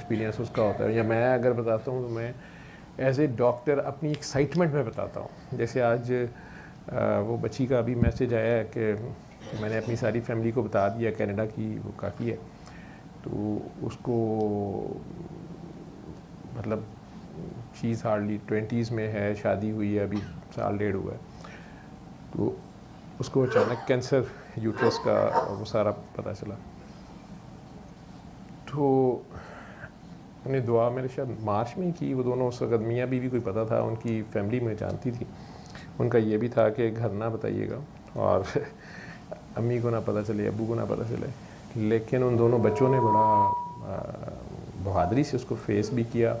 Experience اس کا ہوتا ہے, یا میں اگر بتاتا ہوں تو میں ایز اے ڈاکٹر اپنی ایکسائٹمنٹ میں بتاتا ہوں. جیسے آج وہ بچی کا ابھی میسج آیا ہے کہ میں نے اپنی ساری فیملی کو بتا دیا کینیڈا کی وہ کافی ہے, تو اس کو مطلب چیز ہارڈلی 20s میں ہے, شادی ہوئی ہے, ابھی سال ڈیڑھ ہوا ہے, تو اس کو اچانک کینسر یوٹرس کا وہ سارا پتہ چلا. تو انہیں دعا میرے شاید مارچ میں کی, وہ دونوں اس وقت میاں بیوی کوئی پتہ تھا, ان کی فیملی میں جانتی تھی, ان کا یہ بھی تھا کہ گھر نہ بتائیے گا اور امی کو نہ پتہ چلے, ابو کو نہ پتہ چلے. لیکن ان دونوں بچوں نے بڑا بہادری سے اس کو فیس بھی کیا.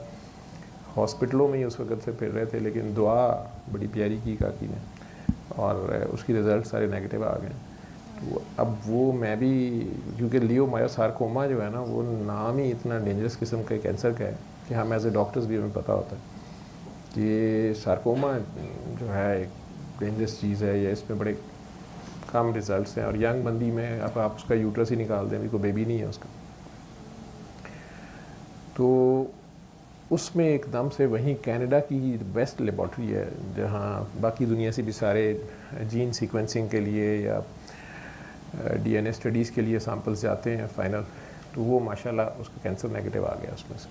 ہاسپٹلوں میں ہی اس وقت سے پھر رہے تھے, لیکن دعا بڑی پیاری کی کاکی نے, اور اس کی رزلٹ سارے نیگیٹو آ گئے. تو اب وہ میں بھی, کیونکہ لیومایوسارکوما جو ہے نا, وہ نام ہی اتنا ڈینجرس قسم کا کینسر کا ہے کہ ہم ایز اے ڈاکٹرز بھی ہمیں پتہ ہوتا ہے کہ یہ سارکوما جو ہے ایک ڈینجرس چیز ہے, یا اس میں بڑے کم ریزلٹس ہیں, اور ینگ بندی میں اب آپ اس کا یوٹرس ہی نکال دیں, ابھی کوئی بیبی نہیں ہے اس کا. تو اس میں ایک دم سے وہیں کینیڈا کی بیسٹ لیبارٹری ہے جہاں باقی دنیا سے بھی سارے جین سیکوینسنگ کے لیے یا ڈی این اے اسٹڈیز کے لیے سیمپلس جاتے ہیں فائنل, تو وہ ماشاءاللہ اس کا کینسر نیگیٹو آ گیا اس میں سے.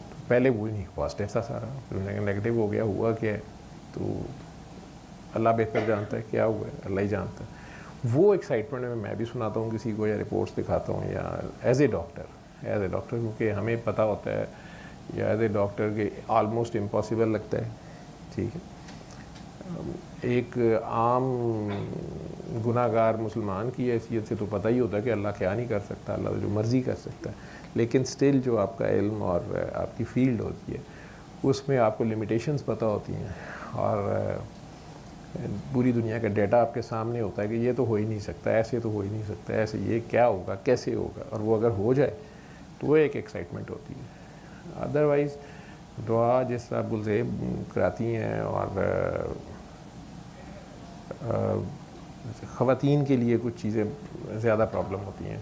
تو پہلے وہ نہیں پازیٹیو تھا سارا, پھر نیگیٹو ہو گیا, ہوا کیا ہے تو اللہ بہتر جانتا ہے, کیا ہوا ہے اللہ ہی جانتا ہے. وہ ایکسائٹمنٹ میں بھی سناتا ہوں کسی کو, یا رپورٹس دکھاتا ہوں, یا ایز اے ڈاکٹر کیونکہ ہمیں پتہ ہوتا ہے, یا ایز اے ڈاکٹر کہ آلموسٹ امپاسبل لگتا ہے, ٹھیک ہے. ایک عام گناہ گار مسلمان کی حیثیت سے تو پتہ ہی ہوتا ہے کہ اللہ کیا نہیں کر سکتا, اللہ جو مرضی کر سکتا ہے, لیکن سٹل جو آپ کا علم اور آپ کی فیلڈ ہوتی ہے اس میں آپ کو لمیٹیشنز پتہ ہوتی ہیں, اور پوری دنیا کا ڈیٹا آپ کے سامنے ہوتا ہے کہ یہ تو ہو ہی نہیں سکتا, ایسے تو ہو ہی نہیں سکتا, ایسے یہ کیا ہوگا, کیسے ہوگا, اور وہ اگر ہو جائے تو وہ ایک ایکسائٹمنٹ ہوتی ہے. ادروائز دعا جس طرح گلزیب کراتی ہیں, اور خواتین کے لیے کچھ چیزیں زیادہ پرابلم ہوتی ہیں,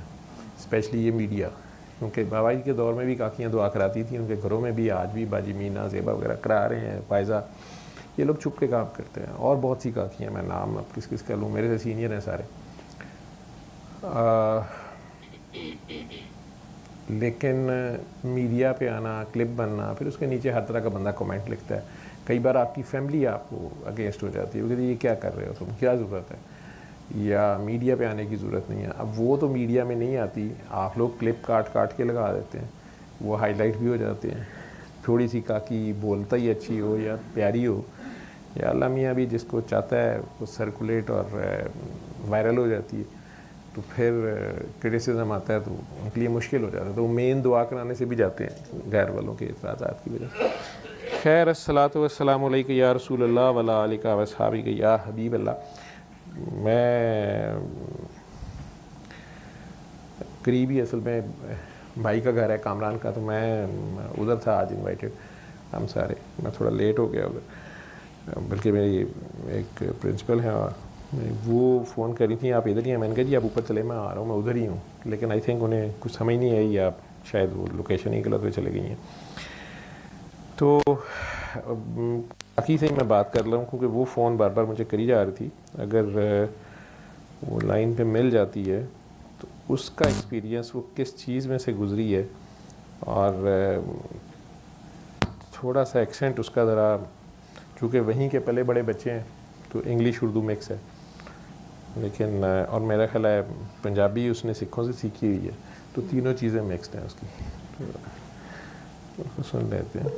اسپیشلی یہ میڈیا, کیونکہ بابا جی کے دور میں بھی کاکیاں دعا کراتی تھیں, ان کے گھروں میں بھی آج بھی باجی مینا زیبا وغیرہ کرا رہے ہیں, پائزہ, یہ لوگ چھپ کے کام کرتے ہیں. اور بہت سی کاکیاں, میں نام اب کس کا لوں, میرے سے سینئر ہیں سارے. لیکن میڈیا پہ آنا, کلپ بننا, پھر اس کے نیچے ہر طرح کا بندہ کمنٹ لکھتا ہے. کئی بار آپ کی فیملی آپ کو اگینسٹ ہو جاتی ہے, وہ کہتی ہے یہ کیا کر رہے ہو تم, کیا ضرورت ہے, یا میڈیا پہ آنے کی ضرورت نہیں ہے. اب وہ تو میڈیا میں نہیں آتی, آپ لوگ کلپ کاٹ کے لگا دیتے ہیں, وہ ہائی لائٹ بھی ہو جاتے ہیں. تھوڑی سی کاکی بولتا ہی اچھی ہو یا پیاری ہو, یا اللہ میاں بھی جس کو چاہتا ہے وہ سرکولیٹ اور وائرل ہو جاتی ہے, تو پھر کرٹیسزم آتا ہے تو ان کے لیے مشکل ہو جاتا ہے, تو وہ مین دعا کرانے سے بھی جاتے ہیں غیر والوں کے اعتراضات کی وجہ سے. خیر, الصلاۃ والسلام علیک یا رسول اللہ وعلی آلک و اصحابک یا حبیب اللہ. میں قریبی اصل میں بھائی کا گھر ہے کامران کا, تو میں ادھر تھا آج انوائٹیڈ, ہم سارے. میں تھوڑا لیٹ ہو گیا ادھر, بلکہ میری ایک پرنسپل ہیں, وہ فون کری تھیں آپ ادھر ہی ہیں. میں نے کہا جی آپ اوپر چلے, میں آ رہا ہوں, میں ادھر ہی ہوں. لیکن آئی تھنک انہیں کچھ سمجھ نہیں آئی, یا شاید وہ لوکیشن ہی غلط پہ چلے گئی ہیں. تو باقی سے ہی میں بات کر رہا ہوں, کیونکہ وہ فون بار بار مجھے کری جا رہی تھی. اگر وہ لائن پہ مل جاتی ہے تو اس کا ایکسپیرینس وہ کس چیز میں سے گزری ہے, اور تھوڑا سا ایکسنٹ اس کا ذرا, چونکہ وہیں کے پلے بڑے بچے ہیں تو انگلش اردو مکس ہے. لیکن اور میرا خیال ہے پنجابی اس نے سکھوں سے سیکھی ہوئی ہے, تو تینوں چیزیں مکسڈ ہیں اس کی. تو سن لیتے ہیں.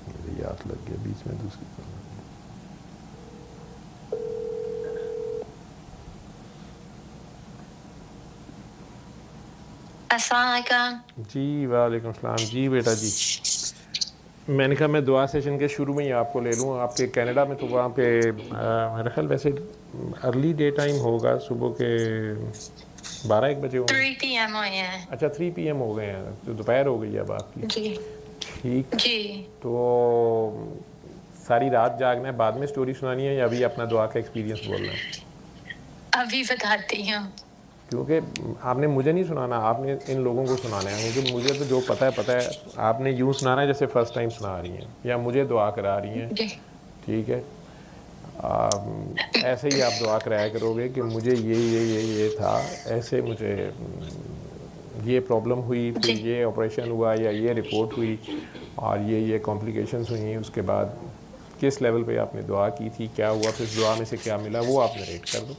میری یاد لگ گیا بیچ میں دوسری کال. السلام علیکم. جی وعلیکم السلام. جی بیٹا جی, میں نے کہا میں دعا سیشن کے شروع میں ہی آپ کو لے لوں. آپ کے کینیڈا میں تو وہاں پہ میرا خیال ویسے ارلی ڈے ٹائم ہوگا, صبح کے 12-1 بجے ہوں. 3 PM ہوئے ہیں. اچھا 3 PM ہو گئے ہیں, تو دوپہر ہو گئی ہے اب آپ کی. جی ٹھیک. جی. تو ساری رات جاگنا ہے, بعد میں سٹوری سنانی ہے, یا ابھی اپنا دعا کا ایکسپیرینس بولنا ہے؟ ابھی بتاتی ہوں. کیونکہ آپ نے مجھے نہیں سنانا, آپ نے ان لوگوں کو سنانا ہے, کیونکہ مجھے تو جو پتہ ہے, آپ نے یوں سنانا ہے جیسے فرسٹ ٹائم سنا رہی ہیں یا مجھے دعا کرا رہی ہیں, ٹھیک ہے؟ ایسے ہی آپ دعا کرایا کرو گے کہ مجھے یہ تھا, ایسے مجھے یہ پرابلم ہوئی, پھر جی یہ آپریشن ہوا یا یہ رپورٹ ہوئی اور یہ کمپلیکیشنز ہوئی, اس کے بعد کس لیول پہ آپ نے دعا کی تھی, کیا ہوا, پھر اس دعا میں سے کیا ملا, وہ آپ نریٹ کر دو.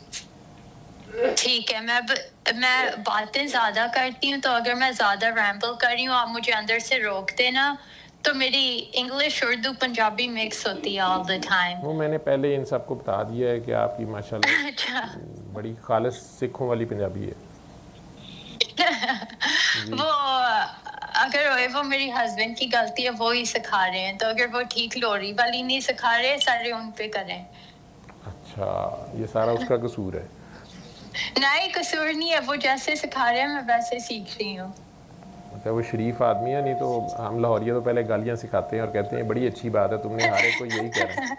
ٹھیک ہے. میں باتیں زیادہ کرتی ہوں, تو اگر میں زیادہ ریمبل کر رہی ہوں, آپ مجھے اندر سے روک دینا. تو میری انگلش, اردو, پنجابی مکس ہوتی ہے آل دا ٹائم. وہ میں نے پہلے ان سب کو بتا دیا ہے کہ آپ کی ماشاءاللہ اچھا. بڑی خالص سکھوں والی پنجابی ہے. وہ اگر وہ میری ہسبینڈ کی غلطی ہے, وہ ہی سکھا رہے ہیں, تو اگر وہ ٹھیک لوری والی نہیں سکھا رہے, سارے ان پہ کریں. اچھا, یہ سارا اس کا قصور ہے؟ نہیں, قصور نہیں ہے, وہ جیسے سکھا رہے ہیں میں ویسے سیکھ رہی ہوں. اچھا, وہ شریف آدمی ہے, نہیں تو ہم لاہوریے تو پہلے گالیاں سکھاتے ہیں اور کہتے ہیں بڑی اچھی بات ہے, تم نے ہر ایک کو یہی کہہ رہے ہیں.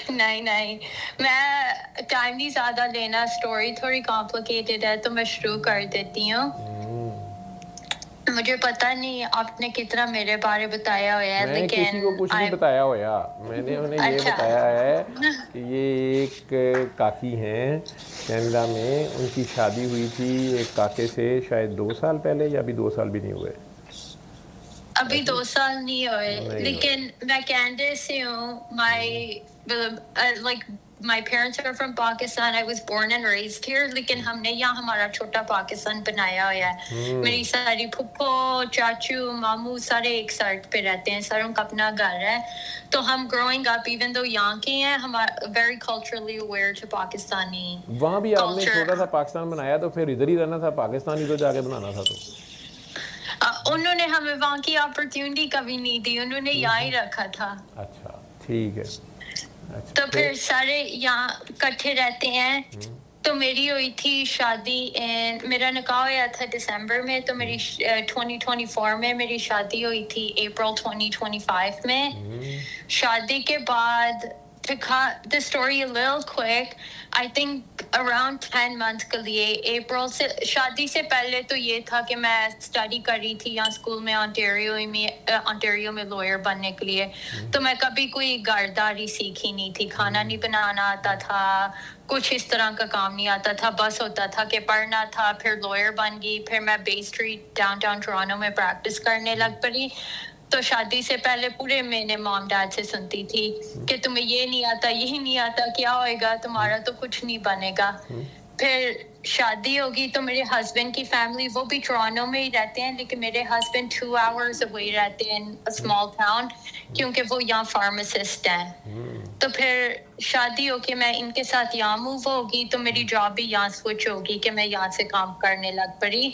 نہیں, میں ٹائم نہیں زیادہ لینا, سٹوری تھوڑی کمپلیکیٹڈ ہے تو میں شروع کر دیتی ہوں. مجھے پتہ نہیں آپ نے کتنا میرے بارے بتایا ہوا ہے, میں نے کسی لیکن کو کچھ نہیں بتایا ہوا, میں نے انہیں یہ اچھا. بتایا ہے کہ یہ ایک کاکی ہیں کینیڈا میں, ان کی شادی ہوئی تھی ایک کاکے سے شاید 2 سال پہلے, یا ابھی 2 سال بھی نہیں ہوئے. ابھی 2 سال نہیں ہوئے, نہیں لیکن میں کینیڈا سے ہوں. My parents are from Pakistan. I was born and raised here. لیکن ہم نے یہاں ہمارا چھوٹا پاکستان بنایا ہوا ہے. میری ساری پھپھو, چاچو, ماموں سارے ایک سائڈ پہ رہتے ہیں, ساروں کا اپنا گھر ہے. تو ہم growing up, even though یہاں کے ہیں, ہم very culturally aware to Pakistani وہاں بھی آپ نے culture. چھوٹا سا پاکستان بنایا, تو پھر ادھر ہی رہنا تھا, پاکستان ہی تو جا کے بنانا تھا. تو انہوں نے ہمیں وہاں کی اپرچونٹی کبھی نہیں دی, انہوں نے یہاں ہی رکھا تھا. اچھا, ٹھیک ہے. تو پھر سارے یہاں کٹھے رہتے ہیں. تو میری ہوئی تھی شادی, میرا نکاح ہوا تھا دسمبر میں, تو میری 2024 میں میری شادی ہوئی تھی اپریل 2025 میں. شادی کے بعد the story a little quick. I think around 10 months کے لیے, اپریل سے, شادی سے پہلے تو یہ تھا کہ میں اسٹڈی کر رہی تھی یہاں اسکول میں آنٹیریو میں لوئر بننے کے لیے. تو میں کبھی کوئی گھرداری سیکھی نہیں تھی, کھانا نہیں بنانا آتا تھا, کچھ اس طرح کا کام نہیں آتا تھا. بس ہوتا تھا کہ پڑھنا تھا, پھر لوئر بن گئی, پھر میں بے اسٹریٹ ڈاؤن ٹاؤن ٹورانٹو میں پریکٹس کرنے لگ پڑی. تو شادی سے پہلے پورے مہینے مام ڈیڈ سے سنتی تھی کہ تمہیں یہ نہیں آتا, یہی نہیں آتا, کیا ہوئے گا تمہارا, تو کچھ نہیں بنے گا. پھر شادی ہوگی تو میرے ہسبینڈ کی فیملی, وہ بھی ٹورانٹو میں ہی رہتے ہیں, لیکن میرے ہسبینڈ 2 hours away رہتے ہیں اسمال ٹاؤن, کیونکہ وہ یہاں فارماسسٹ ہیں. تو پھر شادی ہو کے میں ان کے ساتھ یہاں موو ہوگی, تو میری جاب بھی یہاں سوئچ ہوگی کہ میں یہاں سے کام کرنے لگ پڑی.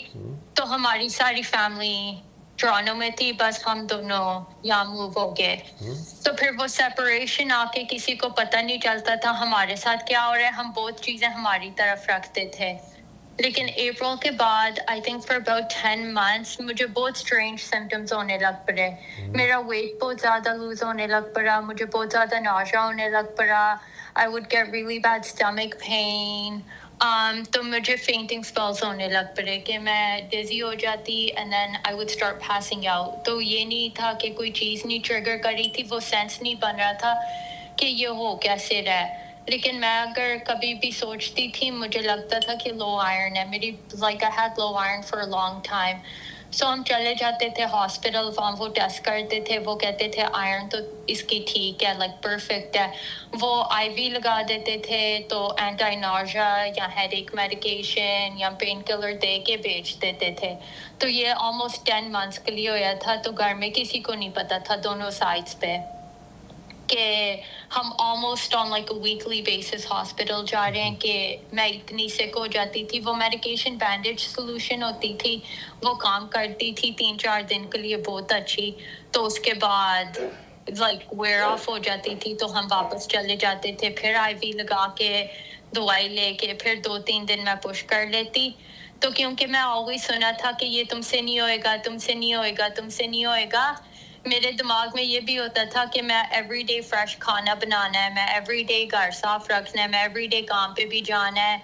تو ہماری ساری فیملی ٹورانٹو میں تھی, بس ہم دونوں یہاں موو ہو گئے. تو پھر وہ سیپریشن آ کے کسی کو پتہ نہیں چلتا تھا ہمارے ساتھ کیا ہو رہا ہے, ہم بہت چیزیں ہماری طرف رکھتے تھے. لیکن اپریل کے بعد I think for about 10 months مجھے بہت اسٹرینج سمٹمس ہونے لگ پڑے. میرا ویٹ بہت زیادہ لوز ہونے لگ پڑا, مجھے بہت زیادہ ناشا ہونے لگ پڑا. I would get really bad stomach pain. تو مجھے فینٹنگ اسپیلس ہونے لگ پڑے کہ میں ڈزی ہو جاتی, and then I would start passing out. تو یہ نہیں تھا کہ کوئی چیز نہیں ٹریگر کری تھی, وہ سینس نہیں بن رہا تھا کہ یہ ہو کیسے رہا. لیکن میں اگر کبھی بھی سوچتی تھی, مجھے لگتا تھا کہ لو آئرن ہے میری, like I had low iron for a long time. سو ہم چلے جاتے تھے ہاسپٹل, وہاں وہ ٹیسٹ کرتے تھے, وہ کہتے تھے آئرن تو اس کی ٹھیک ہے, لائک پرفیکٹ ہے. وہ آئی وی لگا دیتے تھے, تو اینٹی ناژیا یا ہیڈ ایک میڈیکیشن یا پین کلر دے کے بیچ دیتے تھے. تو یہ آلموسٹ 10 months کے لیے ہوا تھا. تو گھر میں کسی کو نہیں پتا تھا دونوں سائڈس پہ کہ ہم almost on like a weekly basis hospital جا رہے ہیں. کہ میں اتنی سک ہو جاتی تھی, وہ میڈیکیشن بینڈیج سولوشن ہوتی تھی, وہ کام کرتی تھی 3-4 دن کے لیے بہت اچھی. تو اس کے بعد لائک ویئر آف ہو جاتی تھی, تو ہم واپس چلے جاتے تھے, پھر آئی وی لگا کے دوائی لے کے پھر 2-3 دن میں پش کر لیتی. تو کیونکہ میں آلویز سنا تھا کہ یہ تم سے نہیں ہوئے گا, تم سے نہیں ہوئے گا, تم سے نہیں ہوئے گا, میرے دماغ میں یہ بھی ہوتا تھا کہ میں ایوری ڈے فریش کھانا بنانا ہے, میں ایوری ڈے گھر صاف رکھنا ہے, میں ایوری ڈے کام پہ بھی جانا ہے,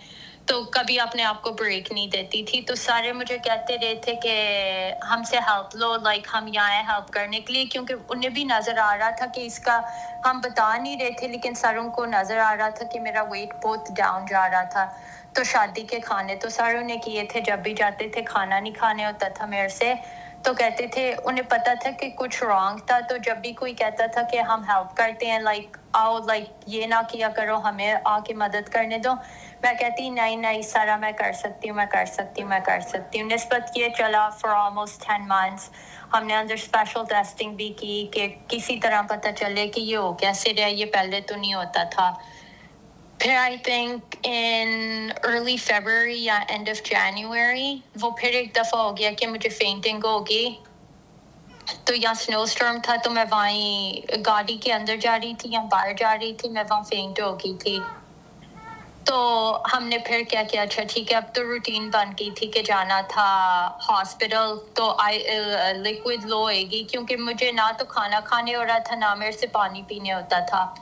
تو کبھی اپنے آپ کو بریک نہیں دیتی تھی. تو سارے مجھے کہتے رہے تھے کہ ہم سے ہیلپ لو, لائک ہم یہاں ہیں ہیلپ کرنے کے لیے, کیونکہ انہیں بھی نظر آ رہا تھا کہ اس کا ہم بتا نہیں رہے تھے لیکن ساروں کو نظر آ رہا تھا کہ میرا ویٹ بہت ڈاؤن جا رہا تھا. تو شادی کے کھانے تو ساروں نے کیے تھے, جب بھی جاتے تھے کھانا نہیں کھانے ہوتا تھا میرے سے, تو کہتے تھے انہیں پتا تھا کہ کچھ رانگ تھا. تو جب بھی کوئی کہتا تھا کہ ہم ہیلپ کرتے ہیں, لائک آؤ لائک یہ نہ کیا کرو, ہمیں آ کے مدد کرنے دو, میں کہتی نہیں نہیں سارا میں کر سکتی ہوں, میں کر سکتی ہوں, میں کر سکتی ہوں. نسبت یہ چلا فار آلموسٹ 10 months. ہم نے اندر اسپیشل ٹیسٹنگ بھی کی کہ کسی طرح پتہ چلے کہ یہ ہو کیسے رہا, یہ پہلے تو نہیں ہوتا تھا. پھر I think in early February یا اینڈ آف جنوری وہ پھر ایک دفعہ ہو گیا کہ مجھے فینٹنگ ہوگی. تو یہاں سنو اسٹارم تھا, تو میں وہیں گاڑی کے اندر جا رہی تھی یا باہر جا رہی تھی, میں وہاں فینٹ ہو گئی تھی. تو ہم نے پھر کیا کیا, اچھا ٹھیک ہے اب تو روٹین بن گئی تھی کہ جانا تھا ہاسپٹل. تو لیکوڈ لو ہوئے گی, کیونکہ مجھے نہ تو کھانا کھانے ہو رہا تھا نہ میرے سے پانی پینے ہوتا تھا.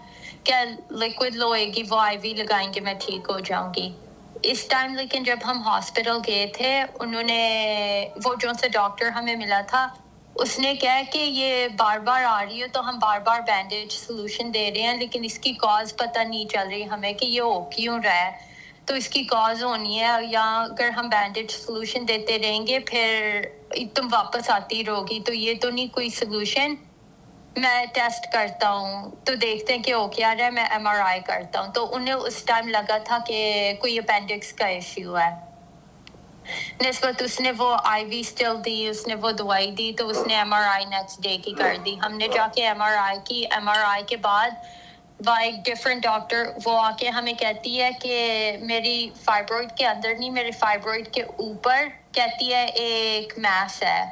کیا لیکوڈ لو ہوئے گی, وہ آئی وی لگائیں گے, میں ٹھیک ہو جاؤں گی. اس ٹائم لیکن جب ہم ہاسپٹل گئے تھے, انہوں نے وہ جو سے ڈاکٹر ہمیں ملا تھا, اس نے کہا کہ یہ بار بار آ رہی ہے تو ہم بار بار بینڈیج سولوشن دے رہے ہیں, لیکن اس کی کاز پتہ نہیں چل رہی ہمیں کہ یہ ہو کیوں رہا ہے. تو اس کی کاز ہونی ہے, یا اگر ہم بینڈیج سولوشن دیتے رہیں گے پھر تم واپس آتی رہو گی, تو یہ تو نہیں کوئی سولوشن. میں ٹیسٹ کرتا ہوں تو دیکھتے ہیں کہ ہو کیا رہا ہے, میں ایم آر آئی کرتا ہوں. تو انہیں اس ٹائم لگا تھا کہ کوئی اپینڈکس کا ایشو ہے. نسبت اس نے وہ آئی وی اسٹل دی, اس نے وہ دوائی دی, تو اس نے ایم آر آئی نیکسٹ ڈے کی کر دی. ہم نے جا کے ایم آر آئی کی, ایم آر آئی کے بعد وہ ایک ڈفرینٹ ڈاکٹر وہ آ کے ہمیں کہتی ہے کہ میری فائبرائڈ کے اندر نہیں, میرے فائبرائڈ کے اوپر کہتی ہے ایک میس ہے.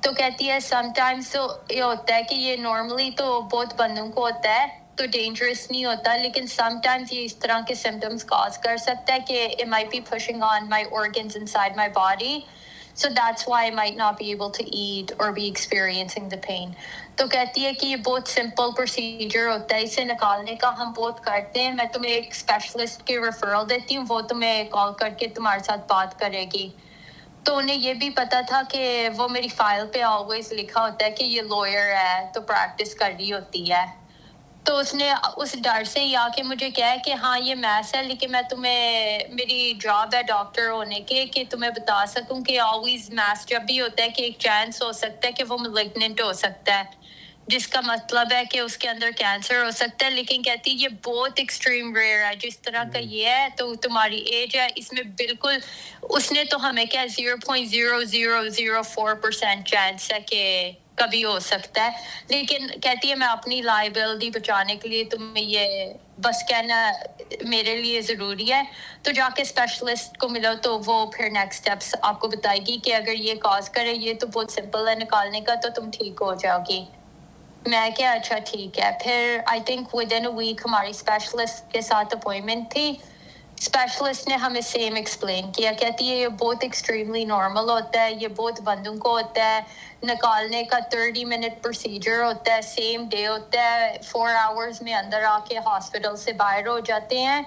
تو کہتی ہے سم ٹائمز تو یہ ہوتا ہے کہ یہ نارملی تو بہت بندوں کو ہوتا ہے تو ڈینجرس نہیں ہوتا, لیکن سم ٹائمز یہ اس طرح کے سمٹمز کاز کر سکتا ہے کہ it might be pushing on my organs inside my body, so that's why I might not be able to eat or be experiencing the pain. تو کہتی ہے کہ یہ بہت سمپل پروسیجر ہوتا ہے, اسے نکالنے کا ہم بہت کرتے ہیں, میں تمہیں ایک اسپیشلسٹ کی ریفرل دیتی ہوں, وہ تمہیں کال کر کے تمہارے ساتھ بات کرے گی. تو انہیں یہ بھی پتا تھا کہ وہ میری فائل پہ آلویز لکھا ہوتا ہے کہ یہ لوئر ہے تو پریکٹس کر رہی ہوتی ہے. تو اس نے اس ڈر سے ہی آ کے مجھے کہا کہ ہاں یہ میس ہے, لیکن میں تمہیں میری جاب ہے ڈاکٹر ہونے کے کہ تمہیں بتا سکوں کہ آلویز میس جب بھی ہوتا ہے کہ ایک چانس ہو سکتا ہے کہ وہ ملیگننٹ ہو سکتا ہے, جس کا مطلب ہے کہ اس کے اندر کینسر ہو سکتا ہے. لیکن کہتی یہ بہت ایکسٹریم ریئر ہے, جس طرح کا یہ ہے تو تمہاری ایج ہے, اس میں بالکل اس نے تو ہمیں کیا 0.0004% چانس ہے کہ کبھی ہو سکتا ہے. لیکن کہتی ہے میں اپنی لائبلٹی بچانے کے لیے تمہیں یہ بس کہنا میرے لیے ضروری ہے. تو جا کے اسپیشلسٹ کو ملو تو وہ پھر نیکسٹ اسٹیپس آپ کو بتائے گی کہ اگر یہ کاز کرے, یہ تو بہت سمپل ہے نکالنے کا, تو تم ٹھیک ہو جاؤ گی. میں کیا اچھا ٹھیک ہے. پھر I think within a week ہماری اسپیشلسٹ کے ساتھ اپوائنٹمنٹ تھی. اسپیشلسٹ نے ہمیں سیم ایکسپلین کیا, کہتی ہے یہ بہت ایکسٹریملی نارمل ہوتا ہے, یہ بہت بندوں کو ہوتا ہے, نکالنے کا 30 منٹ پروسیجر ہوتا ہے, سیم ڈے ہوتا ہے, 4 hours میں اندر آ کے ہاسپٹل سے باہر ہو جاتے ہیں.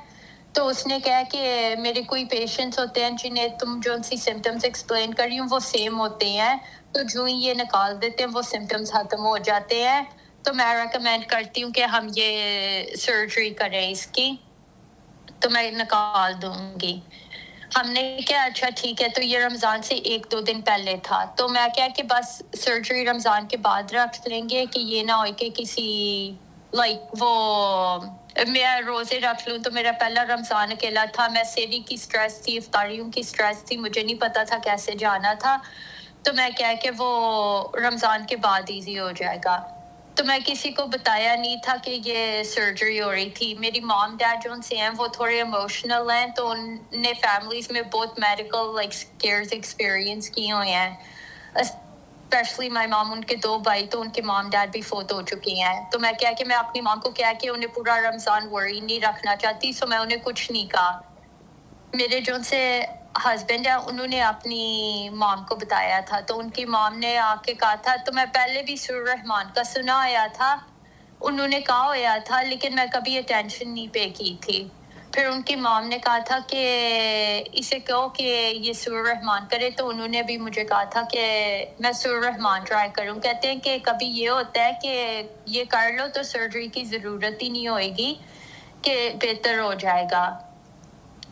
تو اس نے کہا کہ میرے کوئی پیشنٹس ہوتے ہیں جنہیں تم جو سی سمٹمز ایکسپلین کر رہی ہوں وہ سیم ہوتے ہیں, تو جو ہی یہ نکال دیتے ہیں وہ سمٹمز ختم ہو جاتے ہیں. تو میں ریکمینڈ کرتی ہوں کہ ہم یہ سرجری کریں اس کی, تو میں نکال دوں گی. ہم نے کیا اچھا ٹھیک ہے. تو یہ رمضان سے 1-2 دن پہلے تھا, تو میں کیا کہ بس سرجری رمضان کے بعد رکھ لیں گے کہ یہ نہ ہو کہ کسی لائک وہ میں روزے رکھ لوں. تو میرا پہلا رمضان اکیلا تھا, میں سیری کی سٹریس تھی, افطاریوں کی سٹریس تھی, مجھے نہیں پتا تھا کیسے جانا تھا. تو میں کیا کہ وہ رمضان کے بعد ایزی ہو جائے گا. تو میں کسی کو بتایا نہیں تھا کہ یہ سرجری ہو رہی تھی. میری مام ڈیڈ جو ان سے ہیں وہ تھوڑے ایموشنل ہیں, تو ان نے فیملیز میں بہت میڈیکل لائک سکیئرز ایکسپیرینس کیے ہوئے ہیں. اسپیشلی مائی مام, ان کے 2 بھائی, تو ان کے مام ڈیڈ بھی فوت ہو چکی ہیں. تو میں کیا کہ میں اپنی ماں کو کیا کہ انہیں پورا رمضان وری نہیں رکھنا چاہتی, سو میں انہیں کچھ نہیں کہا. میرے جو سے ہسبینڈ ہے انہوں نے اپنی مام کو بتایا تھا, تو ان کی مام نے آ کے کہا تھا, تو میں پہلے بھی سورہ الرحمان کا سنا آیا تھا, انہوں نے کہا ہویا تھا, لیکن میں کبھی اٹینشن نہیں پے کی تھی. پھر ان کی مام نے کہا تھا کہ اسے کہو کہ یہ سورہ الرحمان کرے, تو انہوں نے بھی مجھے کہا تھا کہ میں سورہ الرحمان ٹرائی کروں. کہتے ہیں کہ کبھی یہ ہوتا ہے کہ یہ کر لو تو سرجری کی ضرورت ہی نہیں ہوئے گی, کہ بہتر ہو جائے گا.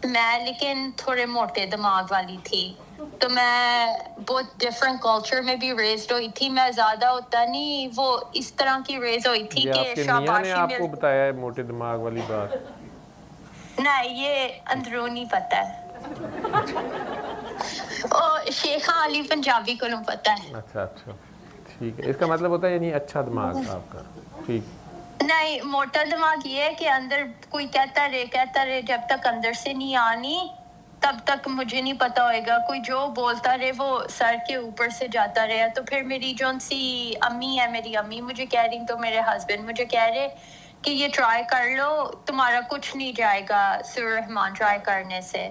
میں لیکن تھوڑے موٹے دماغ والی تھی, تو میں بہت ڈفرنٹ کلچر میں بھی ریزڈ ہوئی تھی. میں زیادہ ہوتا نہیں وہ اس طرح کی ریز ہوئی تھی یہ کہ آپ کے میاں نے شاباشی آپ کو بتایا ہے موٹے دماغ والی بات؟ نہیں, یہ اندرونی پتہ ہے. اور شیخ علی پنجابی کو نہیں پتہ ہے. اچھا اچھا ٹھیک ہے, اس کا مطلب ہوتا ہے یعنی اچھا دماغ تھا آپ کا. ٹھیک. نہیں, موٹا دماغ یہ ہے کہ اندر کوئی کہتا رہے جب تک اندر سے نہیں آنی تب تک مجھے نہیں پتا ہوئے گا. کوئی جو بولتا رہے وہ سر کے اوپر سے جاتا رہے. تو پھر میری جون سی امی ہے, میری امی مجھے کہہ رہی, تو میرے ہسبینڈ مجھے کہہ رہے کہ یہ ٹرائی کر لو, تمہارا کچھ نہیں جائے گا سورہ الرحمان ٹرائی کرنے سے.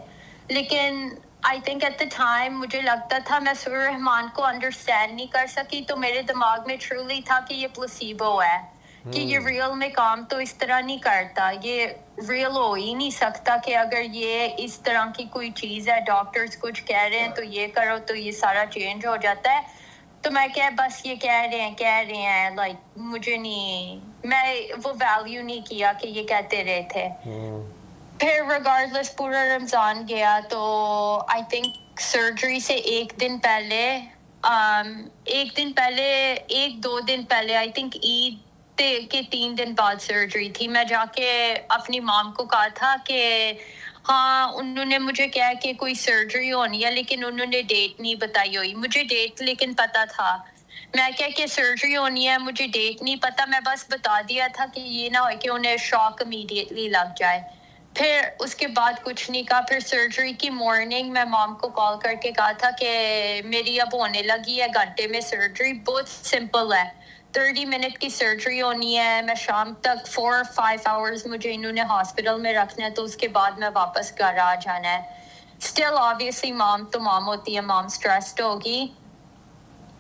لیکن I think at the time مجھے لگتا تھا میں سورہ الرحمان کو انڈرسٹینڈ نہیں کر سکی, تو میرے دماغ میں ٹرولی تھا کہ یہ پلاسیبو ہے, کہ یہ ریئل میں کام تو اس طرح نہیں کرتا, یہ ریئل ہو ہی نہیں سکتا کہ اگر یہ اس طرح کی کوئی چیز ہے, ڈاکٹرز کچھ کہہ رہے ہیں تو یہ کرو تو یہ سارا چینج ہو جاتا ہے. تو میں کیا بس یہ کہہ رہے ہیں لائک مجھے نہیں, میں وہ ویلیو نہیں کیا کہ یہ کہتے رہے تھے. پھر ریگارڈلیس پورا رمضان گیا, تو آئی تھنک سرجری سے ایک دو دن پہلے آئی تھنک عید کے 3 دن بعد سرجری تھی. میں جا کے اپنی مام کو کہا تھا کہ ہاں انہوں نے مجھے کہا کہ کوئی سرجری ہونی ہے, لیکن انہوں نے ڈیٹ نہیں بتائی ہوئی. مجھے ڈیٹ لیکن پتا تھا, میں کہا کہ سرجری ہونی ہے, مجھے ڈیٹ نہیں پتا, میں بس بتا دیا تھا کہ یہ نہ ہو کہ انہیں شاک امیڈیٹلی لگ جائے. پھر اس کے بعد کچھ نہیں کہا. پھر سرجری کی مارننگ میں مام کو کال کر کے کہا تھا کہ میری اب ہونے لگی ہے گھنٹے میں سرجری, بہت سمپل ہے, 30 منٹ کی سرجری ہونی ہے. میں شام تک 4 or 5 hours مجھے انہوں نے ہاسپٹل میں رکھنا ہے, تو اس کے بعد میں واپس گھر آ جانا ہے. اسٹل آبویسلی مام تو مام ہوتی ہے, مام اسٹریسڈ ہوگی,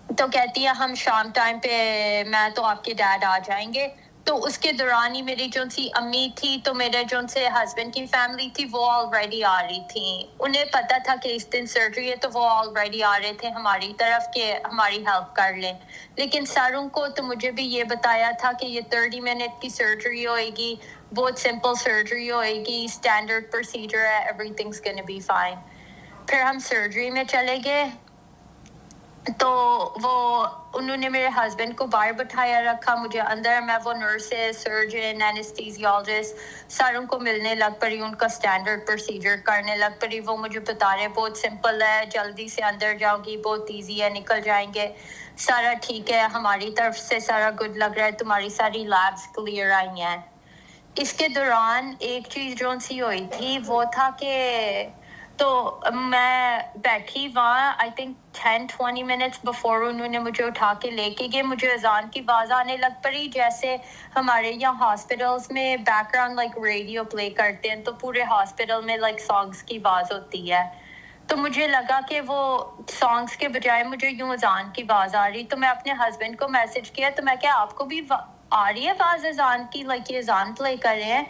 تو کہتی ہے ہم شام ٹائم پہ میں تو آپ کے ڈیڈ آ جائیں گے. تو اس کے دوران ہی میری جون سی امی تھی, تو میرے جون سے ہسبینڈ کی فیملی تھی, وہ آلریڈی آ رہی تھی. انہیں پتا تھا کہ اس دن سرجری ہے, تو وہ آلریڈی آ رہے تھے ہماری طرف کہ ہماری ہیلپ کر لیں. لیکن ساروں کو تو مجھے بھی یہ بتایا تھا کہ یہ 30 منٹ کی سرجری ہوئے گی, بہت سمپل سرجری ہوئے گی, اسٹینڈرڈ پروسیجر ہے, every things gonna be fine. پھر ہم سرجری میں چلے گئے, تو وہ انہوں نے میرے ہسبینڈ کو باہر بٹھایا رکھا, مجھے اندر. میں وہ نرسز, سرجن, اینستھیزیالوجسٹ ساروں کو ملنے لگ پڑی, ان کا اسٹینڈرڈ پروسیجر کرنے لگ پڑی. وہ مجھے بتا رہے بہت سمپل ہے, جلدی سے اندر جاؤ گی, بہت ایزی ہے, نکل جائیں گے, سارا ٹھیک ہے, ہماری طرف سے سارا گڈ لگ رہا ہے, تمہاری ساری لیبس کلیئر آئی ہیں. اس کے دوران ایک چیز جو سی ہوئی تھی وہ تھا کہ تو میں بیٹھی وہاں آئی تھنک 10-20 منٹس بفور انہوں نے مجھے اٹھا کے لے کے گئے. مجھے اذان کی آواز آنے لگ پڑی, جیسے ہمارے یہاں ہاسپٹلس میں بیک گراؤنڈ لائک ریڈیو پلے کرتے ہیں, تو پورے ہاسپٹل میں لائک سانگس کی آواز ہوتی ہے. تو مجھے لگا کہ وہ سانگس کے بجائے مجھے یوں اذان کی آواز آ رہی. تو میں اپنے ہسبینڈ کو میسج کیا, تو میں کیا آپ کو بھی آ رہی ہے آواز اذان کی, لائک یہ اذان پلے کر رہے ہیں؟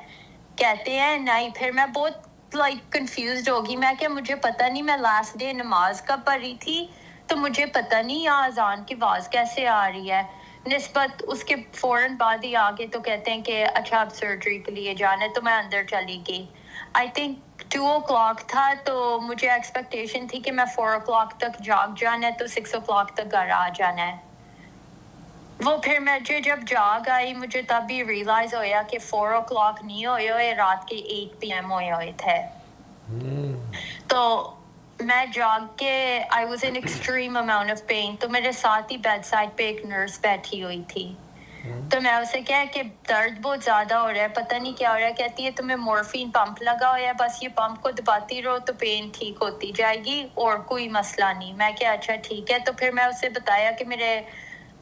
کہتے ہیں نہیں. پھر میں بہت لائک کنفیوزڈ ہوگی, میں کہ مجھے پتہ نہیں, میں لاسٹ ڈے نماز کب پڑھی تھی, تو مجھے پتہ نہیں یہاں اذان کی آواز کیسے آ رہی ہے. نسبت اس کے فوراً بعد ہی آگے تو کہتے ہیں کہ اچھا اب سرجری کے لیے جانا ہے. تو میں اندر چلی گئی. آئی تھنک 2 o'clock تھا, تو مجھے ایکسپیکٹیشن تھی کہ میں 4 o'clock تک جاگ جانا ہے, تو 6 o'clock تک گھر آ جانا ہے. وہ پھر مجھے جب جاگ آئی, مجھے تب بھی ریئلائز ہویا کہ 4 o'clock نہیں ہوئے, رات کے 8 PM ہوئے تھے. تو میں جاگ کے I was in extreme amount of pain. تو میرے ساتھ ہی بیڈ سائڈ پہ ایک نرس بیٹھی ہوئی تھی, تو میں اسے کہا کہ درد بہت زیادہ ہو رہا ہے, پتہ نہیں کیا ہو رہا ہے. کہتی ہے تمہیں مورفین پمپ لگا ہوا ہے, بس یہ پمپ کو دباتی رہو تو پین ٹھیک ہوتی جائے گی, اور کوئی مسئلہ نہیں. میں کہا اچھا ٹھیک ہے. تو پھر میں اسے بتایا کہ میرے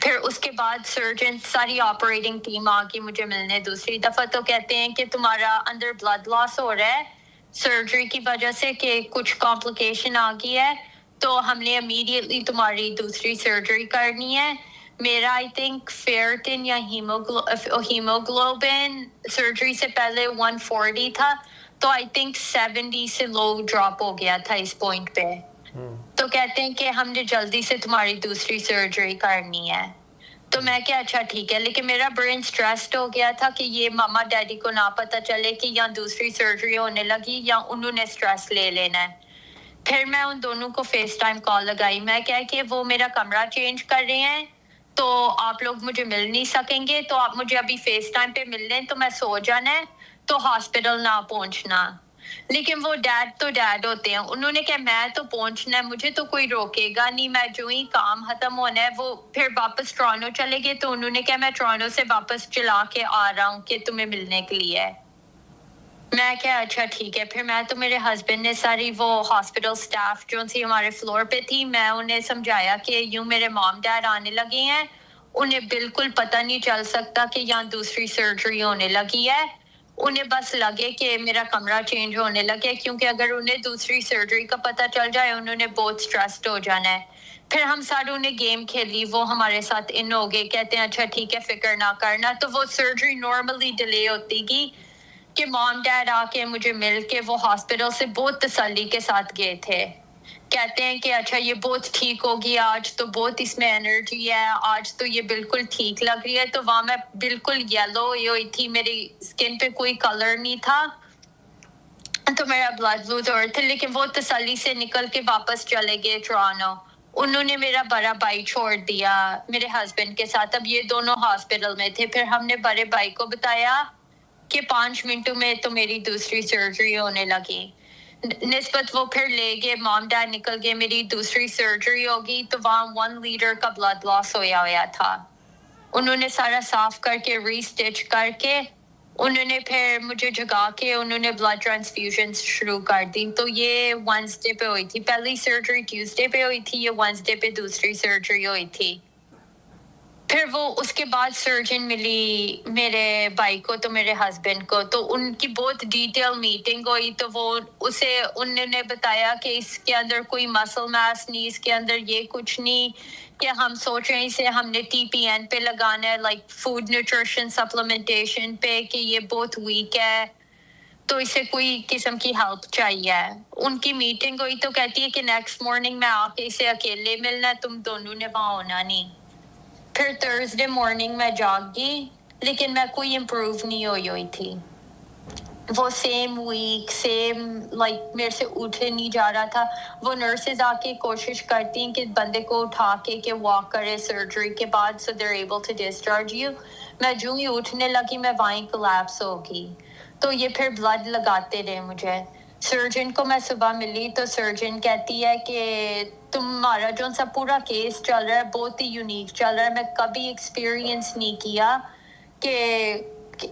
پھر اس کے بعد سرجن ساری آپریٹنگ ٹیم آ کے مجھے ملنے دوسری دفعہ، تو کہتے ہیں کہ تمہارا اندر بلڈ لاس ہو رہا ہے سرجری کی وجہ سے، کہ کچھ کمپلیکیشن آ گئی ہے، تو ہم نے امیڈیٹلی تمہاری دوسری سرجری کرنی ہے. میرا آئی تھنک فیئرٹن یا ہیموگلوبن سرجری سے پہلے 140 تھا، تو آئی تھنک 70 سے لو ڈراپ ہو گیا تھا اس پوائنٹ پہ. تو کہتے ہیں کہ ہم نے جلدی سے تمہاری دوسری سرجری کرنی ہے. تو میں کیا اچھا ٹھیک ہے، لیکن میرا برین سٹریسڈ ہو گیا تھا کہ یہ ماما ڈیڈی کو نہ پتہ چلے کہ یا دوسری سرجری ہونے لگی یا انہوں نے سٹریس لے لینا ہے. پھر میں ان دونوں کو فیس ٹائم کال لگائی، میں کہا کہ وہ میرا کمرہ چینج کر رہے ہیں تو آپ لوگ مجھے مل نہیں سکیں گے، تو آپ مجھے ابھی فیس ٹائم پہ مل لیں تو میں سو جانا ہے، تو ہاسپٹل نہ پہنچنا. لیکن وہ ڈیڈ ہوتے ہیں، انہوں نے کہا میں تو پہنچنا ہے، مجھے تو کوئی روکے گا نہیں، میں جو ہی کام ختم ہونا ہے. وہ پھر واپس ٹورانٹو چلے گئے، تو انہوں نے کہا میں ٹورانٹو سے واپس چلا کے آ رہا ہوں کہ تمہیں ملنے کے لیے. میں کہا اچھا ٹھیک ہے. پھر میں تو میرے ہسبینڈ نے ساری وہ ہاسپٹل سٹاف جو تھی ہمارے فلور پہ تھی، میں انہیں سمجھایا کہ یوں میرے مام ڈیڈ آنے لگے ہیں، انہیں بالکل پتہ نہیں چل سکتا کہ یہاں دوسری سرجری ہونے لگی ہے، انہیں بس لگے کہ میرا کمرہ چینج ہونے لگے، کیونکہ اگر انہیں دوسری سرجری کا پتہ چل جائے انہوں نے بہت سٹریسڈ ہو جانا ہے. پھر ہم ساروں نے گیم کھیلی، وہ ہمارے ساتھ ان ہو گئے، کہتے ہیں اچھا ٹھیک ہے فکر نہ کرنا. تو وہ سرجری نارملی ڈیلے ہوتی گی کہ مام ڈیڈ آ کے مجھے مل کے وہ ہاسپٹل سے بہت تسلی کے ساتھ گئے تھے. کہتے ہیں کہ اچھا یہ بہت ٹھیک ہوگی، آج تو بہت اس میں انرجی ہے، آج تو یہ بالکل ٹھیک لگ رہی ہے. تو وہاں میں بالکل یلو ہوئی تھی، میری اسکن پہ کوئی کلر نہیں تھا، تو میرا بلڈ لوز ہو رہا تھا. لیکن وہ تسلی سے نکل کے واپس چلے گئے ٹورانٹو. انہوں نے میرا بڑا بھائی چھوڑ دیا میرے ہسبینڈ کے ساتھ، اب یہ دونوں ہاسپٹل میں تھے. پھر ہم نے بڑے بھائی کو بتایا کہ 5 منٹوں میں تو میری دوسری سرجری ہونے لگی. نسبت وہ پھر لے گئے، مام ڈیڈ نکل گئے، میری دوسری سرجری ہوگی. تو وہاں 1 لیٹر کا بلڈ لاس ہوا تھا. انہوں نے سارا صاف کر کے ری سٹچ کر کے انہوں نے پھر مجھے جگا کے انہوں نے بلڈ ٹرانسفیوژن شروع کر دی. تو یہ وینسڈے پہ ہوئی تھی، پہلی سرجری ٹیوزڈے پہ ہوئی تھی، یہ وینسڈے پہ دوسری سرجری ہوئی تھی. پھر وہ اس کے بعد سرجن ملی میرے بھائی کو تو میرے ہسبینڈ کو، تو ان کی بہت ڈیٹیل میٹنگ ہوئی. تو وہ انہوں نے بتایا کہ اس کے اندر کوئی مسل میس نہیں، اس کے اندر یہ کچھ نہیں، کہ ہم سوچ رہے ہیں اسے ہم نے TPN پہ لگانا ہے، لائک فوڈ نیوٹریشن سپلیمنٹیشن پہ، کہ یہ بہت ویک ہے تو اسے کوئی قسم کی ہیلپ چاہیے. ان کی میٹنگ ہوئی تو کہتی ہے کہ نیکسٹ مارننگ میں آ کے اسے اکیلے ملنا ہے، تم دونوں نے وہاں ہونا نہیں. پھر تھرسڈے مارننگ میں جاگ گئی، لیکن میں کوئی امپروو نہیں ہوئی تھی. وہ سیم ویک سیم لائک میرے سے اٹھے نہیں جا رہا تھا. وہ نرسز آ کے کوشش کرتی ہیں کہ بندے کو اٹھا کے کہ واک کرے سرجری کے بعد، so they're able to discharge you. میں جو ہی اٹھنے لگی میں وہیں کولیپس ہو گئی. تو یہ پھر بلڈ لگاتے رہے مجھے. سرجن کو میں صبح ملی تو سرجن کہتی ہے کہ تمہارا جو سا پورا کیس چل رہا ہے بہت ہی یونیک چل رہا ہے، میں کبھی ایکسپیرینس نہیں کیا کہ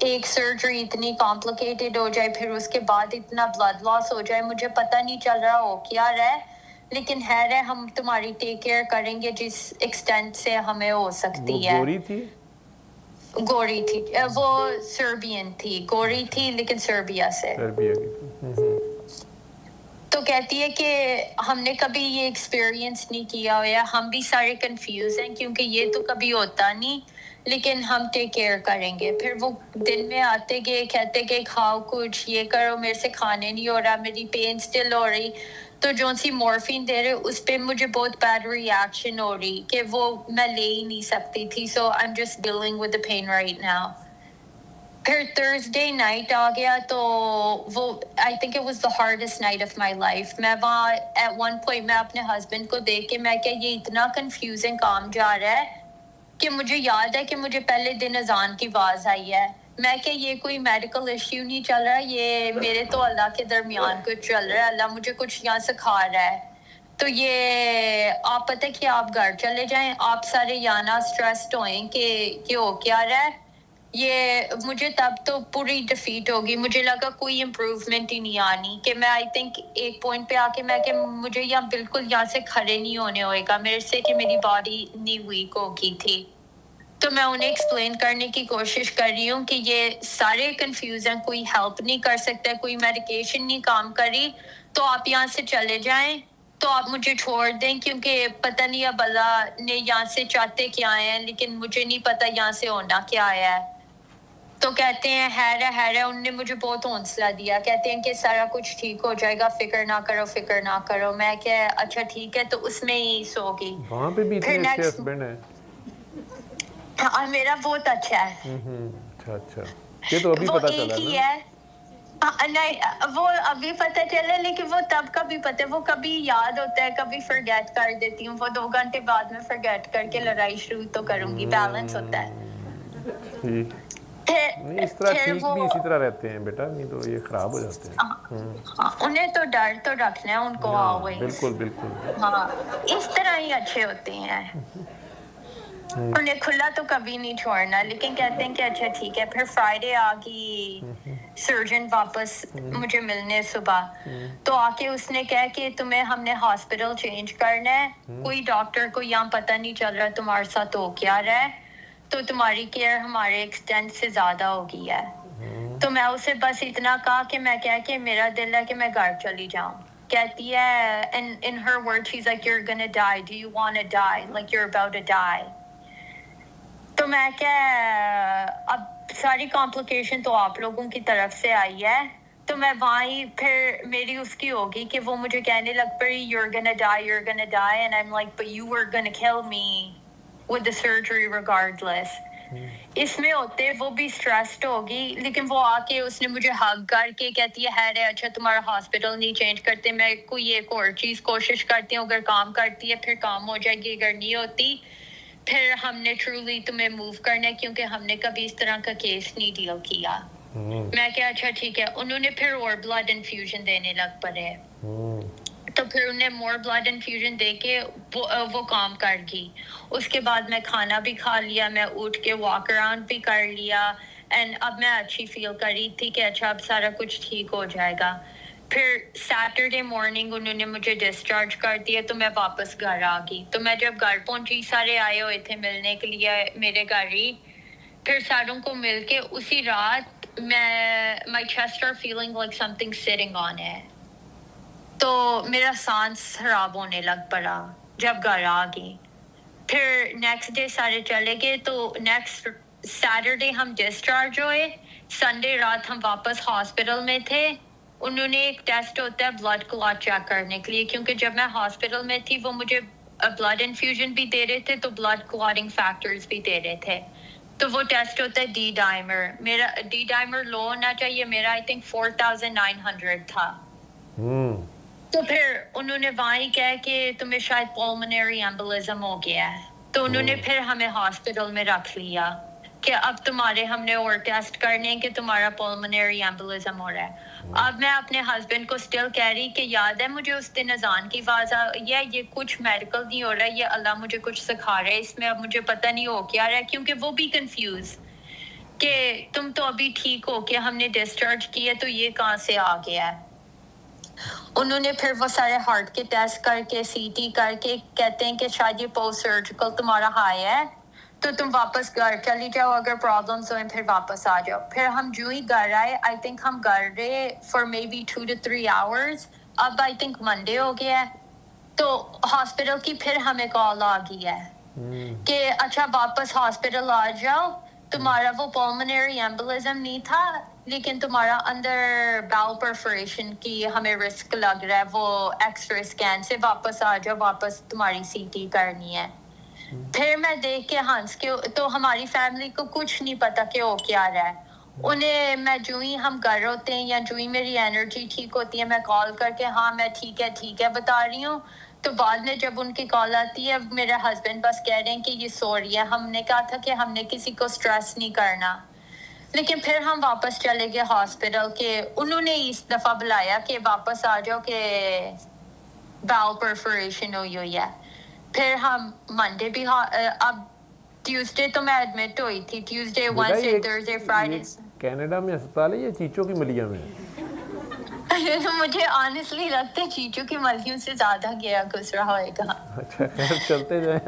ایک سرجری اتنی کمپلیکیٹڈ ہو جائے، پھر اس کے بعد اتنا بلڈ لاس ہو جائے. مجھے پتہ نہیں چل رہا ہو کیا رہا ہے، لیکن ہے ہم تمہاری ٹیک کیئر کریں گے جس ایکسٹینٹ سے ہمیں ہو سکتی ہے. گوری تھی وہ، سربین تھی، گوری تھی لیکن سربیا سے. تو کہتی ہے کہ ہم نے کبھی یہ ایکسپیرینس نہیں کیا ہوا، ہم بھی سارے کنفیوز ہیں کیونکہ یہ تو کبھی ہوتا نہیں، لیکن ہم ٹیک کیئر کریں گے. پھر وہ دن میں آتے گئے، کہتے کہ کھاؤ کچھ، یہ کرو، میرے سے کھانے نہیں ہو رہا، میری پین سٹل ہو رہی. تو جو سی مورفین دے رہے اس پہ مجھے بہت بیڈ ریاکشن ہو رہی کہ وہ میں لے ہی نہیں سکتی تھی. So I am just dealing with the pain right now. پھر تھرسڈے نائٹ آ گیا تو وہ I think it was the hardest night of my life. میں وہاں ایٹ ون پوائنٹ میں اپنے ہسبینڈ کو دیکھ کے میں کہ یہ اتنا کنفیوزنگ کام جا رہا ہے کہ مجھے یاد ہے کہ مجھے پہلے دن اذان کی آواز آئی ہے. میں کہ یہ کوئی میڈیکل ایشو نہیں چل رہا، یہ میرے تو اللہ کے درمیان کچھ چل رہا ہے، اللہ مجھے کچھ یہاں سکھا رہا ہے. تو یہ آپ پتہ کہ آپ گھر چلے جائیں، آپ سارے یانا سٹریسڈ ہوئیں کہ ہو کیا رہا ہے. یہ مجھے تب تو پوری ڈیفیٹ ہوگی، مجھے لگا کوئی امپروومنٹ ہی نہیں آنی. کہ میں آئی تھنک ایک پوائنٹ پہ آ کے میں کہ مجھے یہاں بالکل یہاں سے کھڑے نہیں ہونے ہوئے گا میرے سے، کہ میری باڈی اتنی ویک ہو گئی تھی. تو میں انہیں ایکسپلین کرنے کی کوشش کر رہی ہوں کہ یہ سارے کنفیوز ہیں, کوئی ہیلپ نہیں کر سکتا, کوئی میڈیکیشن نہیں کام کری, تو آپ یہاں سے چلے جائیں, تو آپ مجھے چھوڑ دیں, کیونکہ پتہ نہیں اب اللہ نے یہاں سے چاہتے کیا ہیں, لیکن مجھے نہیں پتہ یہاں سے ہونا کیا ہے. تو کہتے ہیں ہے انہوں نے مجھے بہت حوصلہ دیا, کہتے ہیں کہ سارا کچھ ٹھیک ہو جائے گا, فکر نہ کرو. میں کہ اچھا ٹھیک ہے, تو اس میں ہی سو گئی. وہاں پہ بھی اتنے اچھے ہسبینڈ ہیں. ہاں میرا بہت اچھا ہے. اچھا یہ تو ابھی وہ پتہ چلا ایک ہی نا. ہے نہیں, وہ ابھی پتہ چلا, لیکن وہ تب کا بھی پتہ ہے, وہ کبھی یاد ہوتا ہے, کبھی فرگیٹ کر دیتی ہوں, وہ 2 گھنٹے بعد میں فرگیٹ کر کے لڑائی شروع تو کروں گی, بیلنس ہوتا ہے. ٹھیک نہیں, اس طرح ٹھیک بھی اسی طرح رہتے ہیں بیٹا, نہیں تو یہ خراب ہو جاتے ہیں. انہیں تو ڈر تو رکھنا ہے ان کو آلویز. بالکل ہاں اس طرح ہی اچھے ہوتے ہیں, انہیں کھلا تو کبھی نہیں چھوڑنا. لیکن کہتے ہیں کہ اچھا ٹھیک ہے. پھر فرائیڈے آ گئی سرجن واپس مجھے ملنے صبح, تو آ کے اس نے کہا کہ تمہیں ہم نے ہاسپٹل چینج کرنا ہے, کوئی ڈاکٹر کو یہاں پتہ نہیں چل رہا تمہارے ساتھ ہو کیا رہا ہے, تو تمہاری کیئر ہمارے ایکسٹینڈ سے زیادہ ہو گئی ہے. تو میں اسے بس اتنا کہا کہ میں کہا کہ میرا دل ہے کہ میں گھر چلی جاؤں. کہتی ہے in her words she's like you're gonna die, do you want to die, like you're about to die. تو میں کہ اب ساری کمپلیکیشن تو آپ لوگوں کی طرف سے آئی ہے, تو میں وہیں پھر میری اس کی ہوگی کہ وہ مجھے کہنے لگ پڑی you're gonna die, and I'm like but you were gonna kill me with the surgery regardless. اس میں ہوتے وہ بھی سٹریسڈ ہوگی, لیکن وہ آ کے اس نے مجھے ہگ کر کے کہتی ہے اچھا تمہارا ہاسپٹل نہیں چینج کرتے, میں کوئی ایک اور چیز کوشش کرتی ہوں, اگر کام کرتی ہے پھر کام ہو جائے گی, اگر نہیں ہوتی پھر ہم نے ٹرولی تمہیں موو کرنا ہے, کیونکہ ہم نے کبھی اس طرح کا کیس نہیں ڈیل کیا. میں کہا اچھا ٹھیک ہے. انہوں نے پھر اور بلڈ انفیوژن دینے لگ پڑے, تو پھر انہیں مور بلڈ انفیوژن دے کے وہ کام کر گئی. اس کے بعد میں کھانا بھی کھا لیا, میں اٹھ کے واک اراؤنڈ بھی کر لیا, اینڈ اب میں اچھی فیل کر رہی تھی کہ اچھا اب سارا کچھ ٹھیک ہو جائے گا. پھر سیٹرڈے مارننگ انہوں نے مجھے ڈسچارج کر دیا, تو میں واپس گھر آ گئی. تو میں جب گھر پہنچی سارے آئے ہوئے تھے ملنے کے لیے میرے گھر ہی, پھر ساروں کو مل کے اسی رات میں my chest are feeling like something sitting on ہے, تو میرا سانس خراب ہونے لگ پڑا جب گھر آ گئی. پھر نیکسٹ ڈے سارے چلے گئے, تو نیکسٹ سیٹرڈے ہم ڈسچارج ہوئے, سنڈے رات ہم واپس ہاسپٹل میں تھے. انہوں نے ایک ٹیسٹ ہوتا ہے بلڈ کلاٹ چیک کرنے کے لیے, کیونکہ جب میں ہاسپٹل میں تھی وہ مجھے بلڈ انفیوژن بھی دے رہے تھے, تو بلڈ کلاٹنگ فیکٹرز بھی دے رہے تھے. تو وہ ٹیسٹ ہوتا ہے ڈی ڈائمر, میرا ڈی ڈائمر لو ہونا چاہیے, میرا آئی تھنک 4900 تھا. تو پھر انہوں نے وہیں کہا کہ تمہیں شاید پولمنری ایمبولزم ہو گیا ہے, تو انہوں نے پھر ہمیں ہاسپٹل میں رکھ لیا کہ اب تمہارے ہم نے اور ٹیسٹ کرنے ہیں کہ تمہارا پولمنری ایمبولزم ہو رہا ہے. اب میں اپنے ہسبینڈ کو اسٹل کہہ رہی کہ یاد ہے مجھے اس دن اذان کی آواز آئی ہے, یہ کچھ میڈیکل نہیں ہو رہا ہے, یہ اللہ مجھے کچھ سکھا رہا ہے, اس میں اب مجھے پتہ نہیں ہو کیا رہا ہے. کیونکہ وہ بھی کنفیوز کہ تم تو ابھی ٹھیک ہو کہ ہم نے ڈسچارج کیا, تو یہ کہاں سے آ گیا ہے. انہوں نے پھر وہ سارے ہارٹ کے ٹیسٹ کر کے سی ٹی کر کے کہتے ہیں کہ شاید یہ پوسٹ سرجیکل تمہارا ہائی ہے, تو تم واپس گھر چلی جاؤ, اگر پرابلمس ہوئیں پھر واپس آ جاؤ. پھر ہم جو ہی گھر آئے, آئی تھنک ہم گھر رہے for may be 2 to 3 hours. اب آئی تھنک منڈے ہو گیا ہے, تو ہاسپٹل کی پھر ہمیں کال آ گئی ہے کہ اچھا واپس ہاسپٹل آ جاؤ, تمہارا وہ پولمنری ایمبولزم نہیں تھا, لیکن تمہارا اندر باؤل پرفوریشن کی ہمیں رسک لگ رہا ہے, وہ ایکس رے اسکین سے واپس آ جاؤ, واپس تمہاری سی ٹی کرنی ہے. پھر میں دیکھ کے ہنس کے, تو ہماری فیملی کو کچھ نہیں پتا کہ وہ کیا رہا ہے. انہیں میں جو ہی ہم گھر ہوتے ہیں یا جو ہی میری انرجی ٹھیک ہوتی ہے, میں کال کر کے ہاں میں ٹھیک ہے بتا رہی ہوں. تو بعد میں جب ان کی کال آتی ہے, میرے ہسبینڈ بس کہہ رہے ہیں کہ یہ سو رہی ہے. ہم نے کہا تھا کہ ہم نے کسی کو سٹریس نہیں کرنا, لیکن پھر ہم واپس چلے گئے ہاسپٹل کے. انہوں نے اس دفعہ بلایا کہ واپس آ جاؤ کہ باؤل پرفوریشن ہوئی ہے. پھر ہم منڈے بھی اب ٹیوزڈے تو میں ایڈمٹ ہوئی تھی, Tuesday Wednesday Thursday Friday. Canada میں ہسپتال ہے یا چیچو کی ملیا میں؟ مجھے آنیسٹلی لگتا ہے چیچو کی ملیوں سے زیادہ گیا گزرا ہوئے گا. اچھا خیر چلتے جائیں.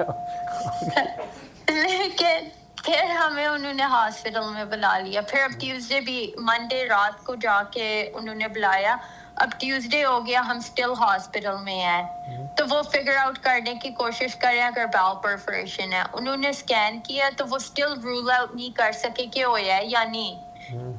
لیکن پھر ہمیں انہوں نے ہاسپٹل میں بلا لیا. پھر اب ٹیوزڈے بھی منڈے رات کو جا کے انہوں نے بلایا. اب ٹیوزڈے ہو گیا, ہم سٹل ہاسپٹل میں ہیں. تو وہ فگر آؤٹ کرنے کی کوشش کریں اگر باؤل پرفوریشن ہے. انہوں نے اسکین کیا تو وہ سٹل رول آؤٹ نہیں کر سکے کہ ہوا ہے یا نہیں.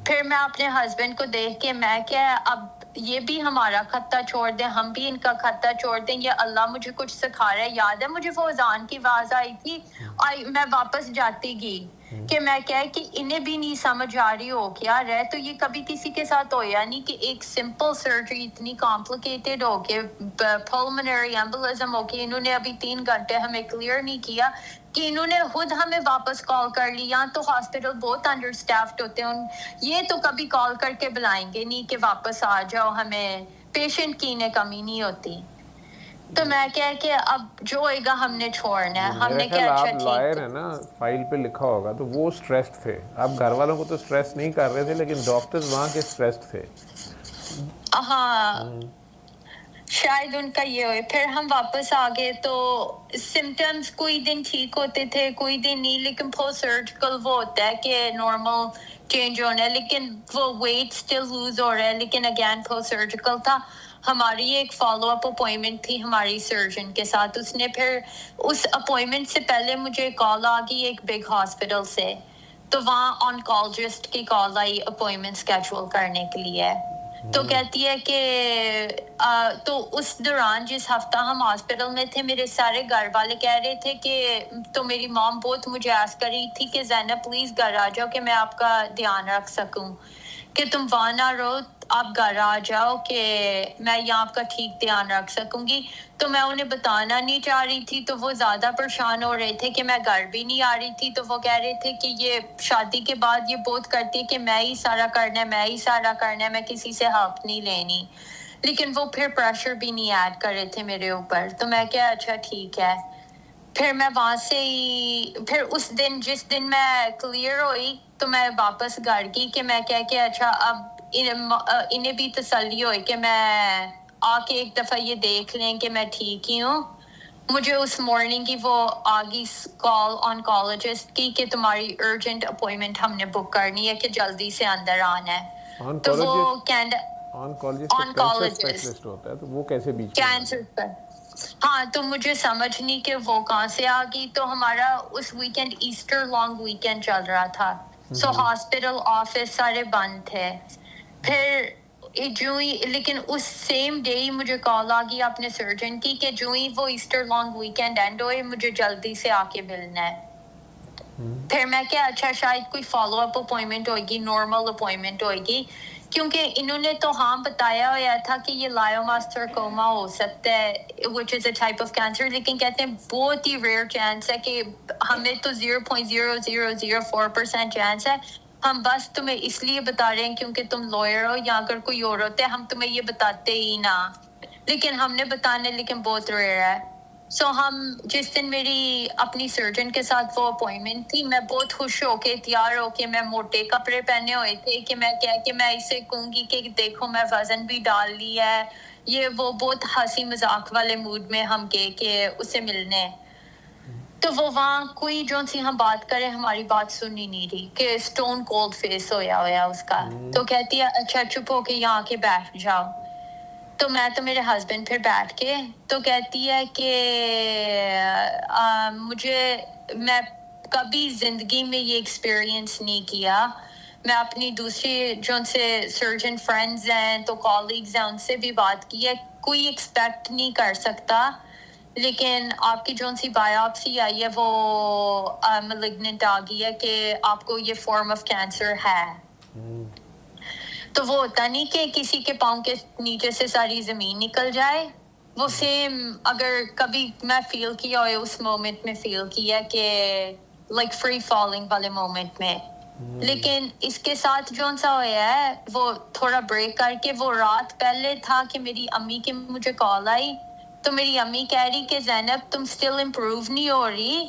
پھر میں اپنے ہسبینڈ کو دیکھ کے میں کیا اب یہ بھی ہمارا خطہ چھوڑ دیں, ہم بھی ان کا خطہ چھوڑ دیں, یہ اللہ مجھے کچھ سکھا رہا ہے. یاد ہے مجھے وہ اذان کی آواز آئی تھی, میں واپس جاتی گئی کہ میں کہا کہ انہیں بھی نہیں سمجھ آ رہی ہو کیا رہے. تو یہ کبھی کسی کے ساتھ ہویا نہیں کہ ایک سمپل سرجری اتنی کمپلیکیٹڈ ہو کے پلمنری ایمبولزم ہو کے انہوں نے ابھی 3 گھنٹے ہمیں کلیئر نہیں کیا کہ انہوں نے خود ہمیں واپس کال کر لی. یا تو ہاسپٹل بہت انڈر اسٹافڈ ہوتے ہیں, یہ تو کبھی کال کر کے بلائیں گے نہیں کہ واپس آ جاؤ, ہمیں پیشنٹ کی انہیں کمی نہیں ہوتی. تو میں کہا کہ اب جو ہوئے گا ہم نے چھوڑنا ہے. ہم نے کیا اچھا آپ لائر ہیں نا, فائل پہ لکھا ہوگا تو وہ اسٹریسڈ تھے. آپ گھر والوں کو تو اسٹریس نہیں کر رہے تھے لیکن ڈاکٹرز وہاں کے اسٹریسڈ تھے. ہاں شاید ان کا یہ ہوئے. پھر ہم واپس آ گئے تو سمٹمز کوئی دن ٹھیک ہوتے تھے کوئی دن نہیں, لیکن پوسٹ سرجیکل وہ ہوتا ہے کہ نارمل چینج ہونا ہے, لیکن وہ ویٹ سٹل لوز ہو رہا ہے. لیکن اگین پوسٹ سرجیکل تھا. ہماری ایک فالو اپ اپوائنٹمنٹ تھی ہماری سرجن کے ساتھ. اس نے پھر اس اپوائنٹمنٹ سے پہلے مجھے کال آ گئی ایک بگ ہاسپٹل سے, تو وہاں آنکالوجسٹ کی کال آئی اپوائنٹمنٹ اسکیجول کرنے کے لیے. تو کہتی ہے کہ تو اس دوران جس ہفتہ ہم ہاسپٹل میں تھے میرے سارے گھر والے کہہ رہے تھے کہ تو میری مام بہت مجھے آسک کر رہی تھی کہ زینب پلیز گھر آ جاؤ کہ میں آپ کا دھیان رکھ سکوں, کہ تم وہاں نہ رہو آپ گھر آ جاؤ کہ میں یہاں آپ کا ٹھیک دھیان رکھ سکوں گی. تو میں انہیں بتانا نہیں چاہ رہی تھی تو وہ زیادہ پریشان ہو رہے تھے کہ میں گھر بھی نہیں آ رہی تھی. تو وہ کہہ رہے تھے کہ یہ شادی کے بعد یہ بہت کرتی ہے کہ میں ہی سارا کرنا ہے میں ہی سارا کرنا ہے, میں کسی سے ہیلپ نہیں لینی. لیکن وہ پھر پریشر بھی نہیں ایڈ کر رہے تھے میرے اوپر. تو میں کہا اچھا ٹھیک ہے. پھر میں وہاں سے ہی پھر اس دن جس دن میں کلیئر ہوئی تو میں واپس گھر گئی کہ میں کہہ کے اچھا اب انہیں بھی تسلی ہوئی کہ میں آ کے ایک دفعہ یہ دیکھ لیں کہ میں ٹھیک ہی ہوں. مجھے اس مارننگ کی وہ آگی کال آنکالوجسٹ کی کہ تمہاری ارجنٹ اپوائنٹمنٹ ہم نے بک کرنی ہے کہ جلدی سے اندر آنا ہے. تو وہ آنکالوجسٹ ہوتا ہے تو وہ کیسے بیچ میں کینسر پر ہاں تو مجھے سمجھ نہیں کہ وہ کہاں سے آ گئی. تو ہمارا اس ویکینڈ ایسٹر لانگ ویکینڈ چل رہا تھا, سو ہاسپٹل آفس سارے بند تھے. پھر جو ہی لیکن اس سیم ڈے ہی مجھے کال آ گئی اپنے سرجن کی کہ جو ہی وہ ایسٹر لانگ ویکینڈ اینڈ ہوئے مجھے جلدی سے آ کے ملنا ہے. پھر میں کیا اچھا شاید کوئی فالو اپ اپوائنٹمنٹ ہوئے گی نارمل اپوائنٹمنٹ ہوئے گی, کیونکہ انہوں نے تو ہاں بتایا ہوا تھا کہ یہ لائوماسٹرکوما ہو سکتا ہے which is a type of cancer, لیکن کہتے ہیں بہت ہی ریئر چانس ہے کہ ہمیں تو 0.0004% چانس ہے. ہم بس تمہیں اس لیے بتا رہے ہیں کیونکہ تم لوئر ہو, یا اگر کوئی اور ہوتا ہے ہم تمہیں یہ بتاتے ہی نہ, لیکن ہم نے بتانے لیکن بہت ریئر ہے. سو ہم جس دن میری اپنی سرجن کے ساتھ وہ اپوائنٹمنٹ تھی میں بہت خوش ہو کے تیار ہو کے میں موٹے کپڑے پہنے ہوئے تھے کہ میں کہہ کہ میں اسے کہوں گی کہ دیکھو میں وزن بھی ڈال لی ہے. یہ وہ بہت ہنسی مذاق والے موڈ میں ہم گئے کہ اسے ملنے. تو وہ وہاں کوئی جو سی ہم بات کریں ہماری بات سنی نہیں رہی کہ اسٹون کولڈ فیس ہویا اس کا. تو کہتی ہے اچھا چپ ہو کے یہاں آ کے بیٹھ جاؤ. تو میں تو میرے ہسبینڈ پھر بیٹھ کے تو کہتی ہے کہ میں کبھی زندگی میں یہ ایکسپیرینس نہیں کیا. میں اپنی دوسری جو ان سے سرجن فرینڈز ہیں تو کالیگز ہیں ان سے بھی بات کی ہے, کوئی ایکسپیکٹ نہیں کر سکتا, لیکن آپ کی جو سی بایوپسی آئی ہے وہ ملیگننٹ آ گئی ہے کہ آپ کو یہ فارم آف کینسر ہے. تو وہ ہوتا نہیں کہ کسی کے پاؤں کے نیچے سے ساری زمین نکل جائے, وہ سیم اگر کبھی میں فیل کیا ہوئے اس مومنٹ میں فیل کیا کہ لائک فری فالنگ والے مومنٹ میں. لیکن اس کے ساتھ جو سا ہوا ہے وہ تھوڑا بریک کر کے وہ رات پہلے تھا کہ میری امی کی مجھے کال آئی تو میری امی کہہ رہی کہ زینب تم سٹل امپروو نہیں ہو رہی,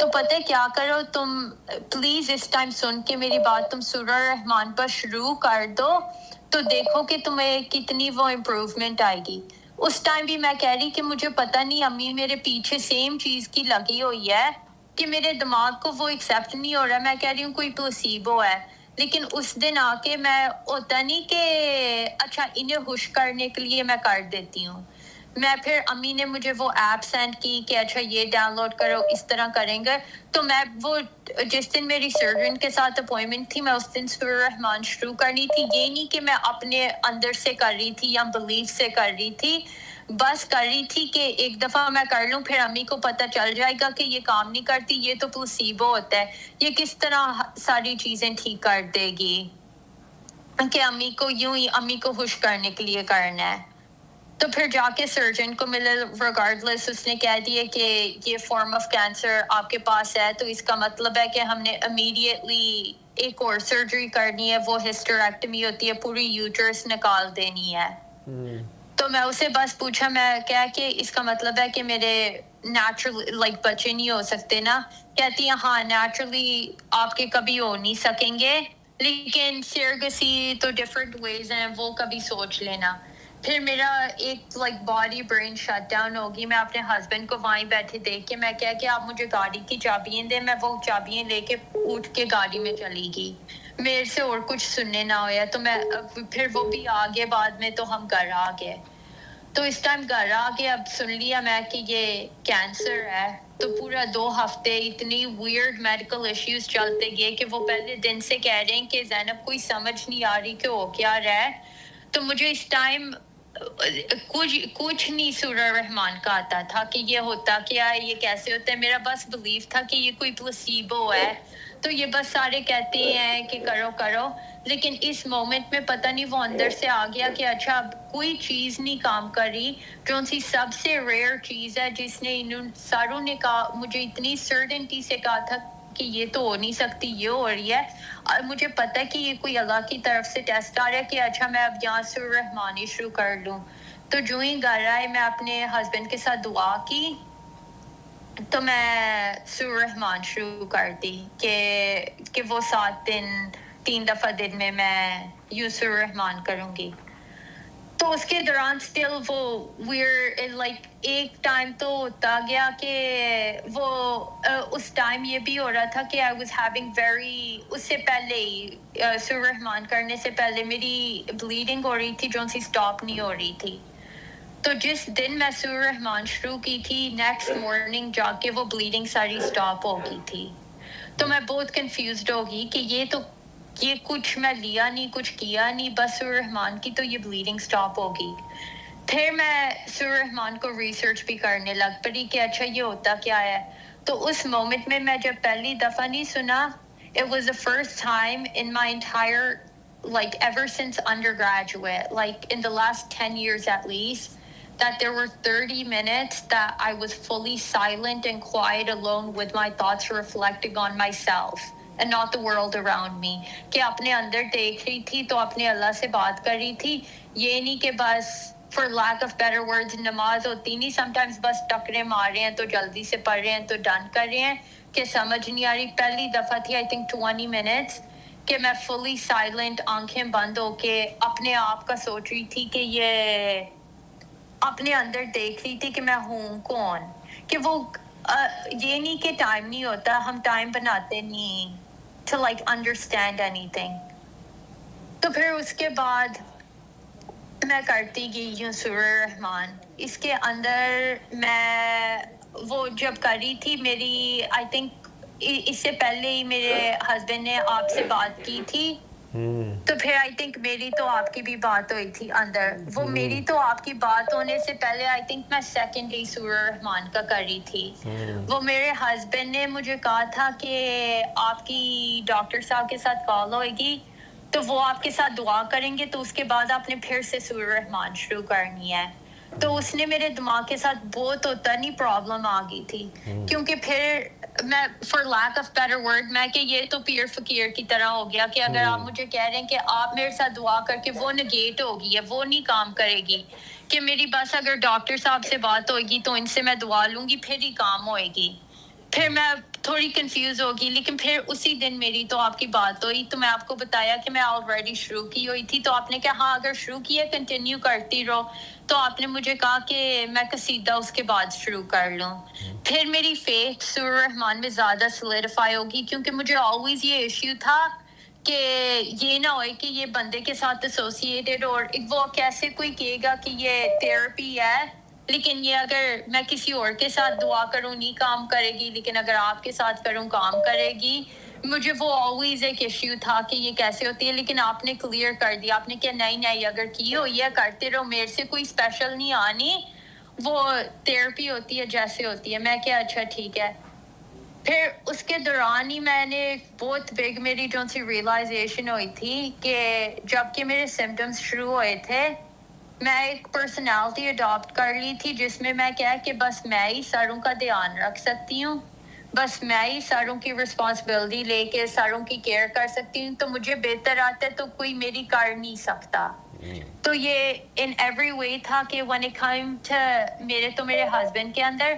تو پتہ کیا کرو تم پلیز اس ٹائم سن کے میری بات, تم سورہ رحمان پر شروع کر دو تو دیکھو کہ تمہیں کتنی وہ امپروومنٹ آئے گی. اس ٹائم بھی میں کہہ رہی کہ مجھے پتہ نہیں امی میرے پیچھے سیم چیز کی لگی ہوئی ہے کہ میرے دماغ کو وہ ایکسیپٹ نہیں ہو رہا. میں کہہ رہی ہوں کوئی پلاسیبو ہے, لیکن اس دن آ کے میں ہوتا نہیں کہ اچھا انہیں خوش کرنے کے لیے میں کر دیتی ہوں. میں پھر امی نے مجھے وہ ایپ سینڈ کی کہ اچھا یہ ڈاؤن لوڈ کرو, اس طرح کریں گے. تو میں وہ جس دن میری سرجن کے ساتھ اپوائنٹمنٹ تھی, میں اس دن سورہ الرحمن شروع کرنی تھی. یہ نہیں کہ میں اپنے اندر سے کر رہی تھی یا بلیف سے کر رہی تھی, بس کر رہی تھی کہ ایک دفعہ میں کر لوں, پھر امی کو پتہ چل جائے گا کہ یہ کام نہیں کرتی, یہ تو پلاسیبو ہوتا ہے, یہ کس طرح ساری چیزیں ٹھیک کر دے گی, کہ امی کو یوں ہی امی کو خوش کرنے کے لیے کرنا ہے. تو پھر جا کے سرجن کو ملے, ریگارڈلیس اس نے کہہ دیا کہ یہ فارم آف کینسر آپ کے پاس ہے, تو اس کا مطلب ہے کہ ہم نے امیڈیٹلی ایک اور سرجری کرنی ہے, وہ ہسٹریکٹمی ہوتی ہے, پوری یوٹرس نکال دینی ہے. تو میں اسے بس پوچھا, میں کہا کہ اس کا مطلب ہے کہ میرے نیچرل لائک بچے نہیں ہو سکتے نا؟ کہتی ہیں ہاں نیچرلی آپ کے کبھی ہو نہیں سکیں گے, لیکن سیرگسی تو ڈفرینٹ ویز ہیں, وہ کبھی سوچ لینا. پھر میرا ایک like body brain shut down ہوگی. میں اپنے ہسبینڈ کو وہیں بیٹھے دیکھ کے میں کہا کہ آپ مجھے گاڑی کی چابیاں دیں, میں وہ چابیاں لے کے اٹھ کے گاڑی میں چلی گئی, میرے سے اور کچھ سننے نہ ہویا. تو میں پھر وہ بھی آگے بعد میں, تو ہم گھر آ گئے. تو اس ٹائم گھر آ کے اب سن لیا میں کہ یہ کینسر ہے. تو پورا 2 ہفتے اتنی ویئرڈ میڈیکل ایشوز چلتے گئے کہ وہ پہلے دن سے کہہ رہے ہیں کہ زینب کوئی سمجھ نہیں آ رہی کہ ہو کیا رہا ہے. تو مجھے اس ٹائم کچھ نہیں سورہ رحمان کا آتا تھا کہ یہ ہوتا کیا ہے, یہ کیسے ہوتا ہے. میرا بس بلیف تھا کہ یہ کوئی پلاسیبو ہے, تو یہ بس سارے کہتے ہیں کہ کرو کرو. لیکن اس مومنٹ میں پتہ نہیں وہ اندر سے آ گیا کہ اچھا اب کوئی چیز نہیں کام کر رہی, جو سی سب سے ریئر چیز ہے جس نے ساروں نے کہا, مجھے اتنی سرٹنٹی سے کہا تھا کہ یہ تو ہو نہیں سکتی, یہ ہو رہی ہے. اور مجھے پتہ ہے کہ یہ کوئی اللہ کی طرف سے ٹیسٹ آ رہا ہے کہ اچھا میں اب یہاں سورہ رحمان ہی شروع کر لوں. تو جو ہی گھر آئے میں اپنے ہسبینڈ کے ساتھ دعا کی, تو میں سورہ رحمان شروع کر دی کہ وہ 7 دن 3 دفعہ دن میں یوں سورہ رحمان کروں گی. تو اس کے دوران سٹل وہ لائک ایک ٹائم تو ہوتا گیا کہ وہ اس ٹائم یہ بھی ہو رہا تھا کہ آئی واز ہیونگ ویری, اس سے پہلے ہی سورہ رحمان کرنے سے پہلے میری بلیڈنگ ہو رہی تھی جو سی سٹاپ نہیں ہو رہی تھی. تو جس دن میں سورہ رحمان شروع کی تھی, نیکسٹ مارننگ جا کے وہ بلیڈنگ ساری سٹاپ ہو گئی تھی. تو میں بہت کنفیوزڈ ہوگی کہ یہ کچھ میں لیا نہیں, کچھ کیا نہیں, بس سورہ رحمان کی تو یہ بلیڈنگ سٹاپ ہوگی. پھر میں سورہ رحمان کو ریسرچ بھی کرنے لگ پڑی کہ اچھا یہ ہوتا کیا ہے. تو اس مومنٹ میں جب پہلی دفعہ نہیں سنا, it was the first time in my entire like ever since undergraduate, like in the last 10 years at least, that there were 30 minutes that I was fully silent and quiet alone with my thoughts reflecting on myself and not the world around me. کہ اپنے اندر دیکھ رہی تھی تو اپنے اللہ سے بات کر رہی تھی. یہ نہیں کہ بس for lack of better words نماز ہوتی نہیں, sometimes بس ٹکرے مار رہے ہیں تو جلدی سے پڑھ رہے ہیں تو ڈن کر رہے ہیں کہ سمجھ نہیں آ رہی. پہلی دفعہ تھی I think 20 minutes کہ میں fully silent, آنکھیں بند ہو کے اپنے آپ کا سوچ رہی تھی کہ یہ اپنے اندر دیکھ رہی تھی کہ میں ہوں کون. کہ وہ یہ نہیں کہ ٹائم نہیں ہوتا, ہم ٹائم بناتے نہیں to like understand anything. تو پھر اس کے بعد میں کرتی گئی یوں سورہ رحمان. اس کے اندر میں وہ جب کر رہی تھی, میری آئی تھنک اس سے پہلے ہی میرے ہسبینڈ نے آپ سے بات کی تھی, تو پھر آئی تھنک میری تو آپ کی بھی بات ہوئی تھی اندر. وہ میری تو آپ کی بات ہونے سے پہلے آئی تھنک میں سیکنڈ ڈے سورہ رحمان کا کر رہی تھی. وہ میرے ہسبینڈ نے مجھے کہا تھا کہ آپ کی ڈاکٹر صاحب کے ساتھ کال ہوئے گی تو وہ آپ کے ساتھ دعا کریں گے, تو اس کے بعد آپ نے پھر سے سورہ رحمان شروع کرنی ہے. تو اس نے میرے دماغ کے ساتھ بہت ہوتا نہیں پرابلم آ گئی تھی, کیونکہ پھر میں for lack of better word میں کہ یہ تو پیر فقیر کی طرح ہو گیا کہ اگر آپ مجھے کہہ رہے ہیں کہ آپ میرے ساتھ دعا کر کے, وہ نگیٹ ہوگی ہے, وہ نہیں کام کرے گی. کہ میری بس اگر ڈاکٹر صاحب سے بات ہوئے گی تو ان سے میں دعا لوں گی پھر ہی کام ہوئے گی. پھر میں تھوڑی کنفیوز ہوگی, لیکن پھر اسی دن میری تو آپ کی بات ہوئی, تو میں آپ کو بتایا کہ میں آلریڈی شروع کی ہوئی تھی, تو آپ نے کہا ہاں اگر شروع کیا کنٹینیو کرتی رہو, تو آپ نے مجھے کہا کہ میں قصیدہ اس کے بعد شروع کر لوں. پھر میری فیتھ سورہ الرحمن میں زیادہ سولیڈیفائی ہوگی, کیونکہ مجھے آلویز یہ ایشو تھا کہ یہ نہ ہوئے کہ یہ بندے کے ساتھ ایسوسیٹیڈ, اور وہ کیسے کوئی کہے گا کہ یہ تھراپی ہے, لیکن یہ اگر میں کسی اور کے ساتھ دعا کروں نہیں کام کرے گی, لیکن اگر آپ کے ساتھ کروں کام کرے گی. مجھے وہ آلویز ایک ایشو تھا کہ یہ کیسے ہوتی ہے, لیکن آپ نے کلیئر کر دیا, آپ نے کہا نہیں اگر کی ہوئی ہے کرتے رہو, میرے سے کوئی اسپیشل نہیں آنی, وہ تھراپی ہوتی ہے جیسے ہوتی ہے. میں کہا اچھا ٹھیک ہے. پھر اس کے دوران ہی میں نے بہت بگ میری جو سی ریئلائزیشن ہوئی تھی کہ جب کہ میرے سمٹمز شروع ہوئے تھے, میں ایک پرسنالٹی اڈاپٹ کر لی تھی جس میں کہا کہ بس میں ہی ساروں کا دھیان رکھ سکتی ہوں, بس میں ہی ساروں کی رسپانسبلٹی لے کے ساروں کی کیئر کر سکتی ہوں, تو مجھے بہتر آتا ہے تو کوئی میری کر نہیں سکتا. تو یہ ان ایوری وے تھا کہ when it came to میرے ہسبینڈ کے اندر,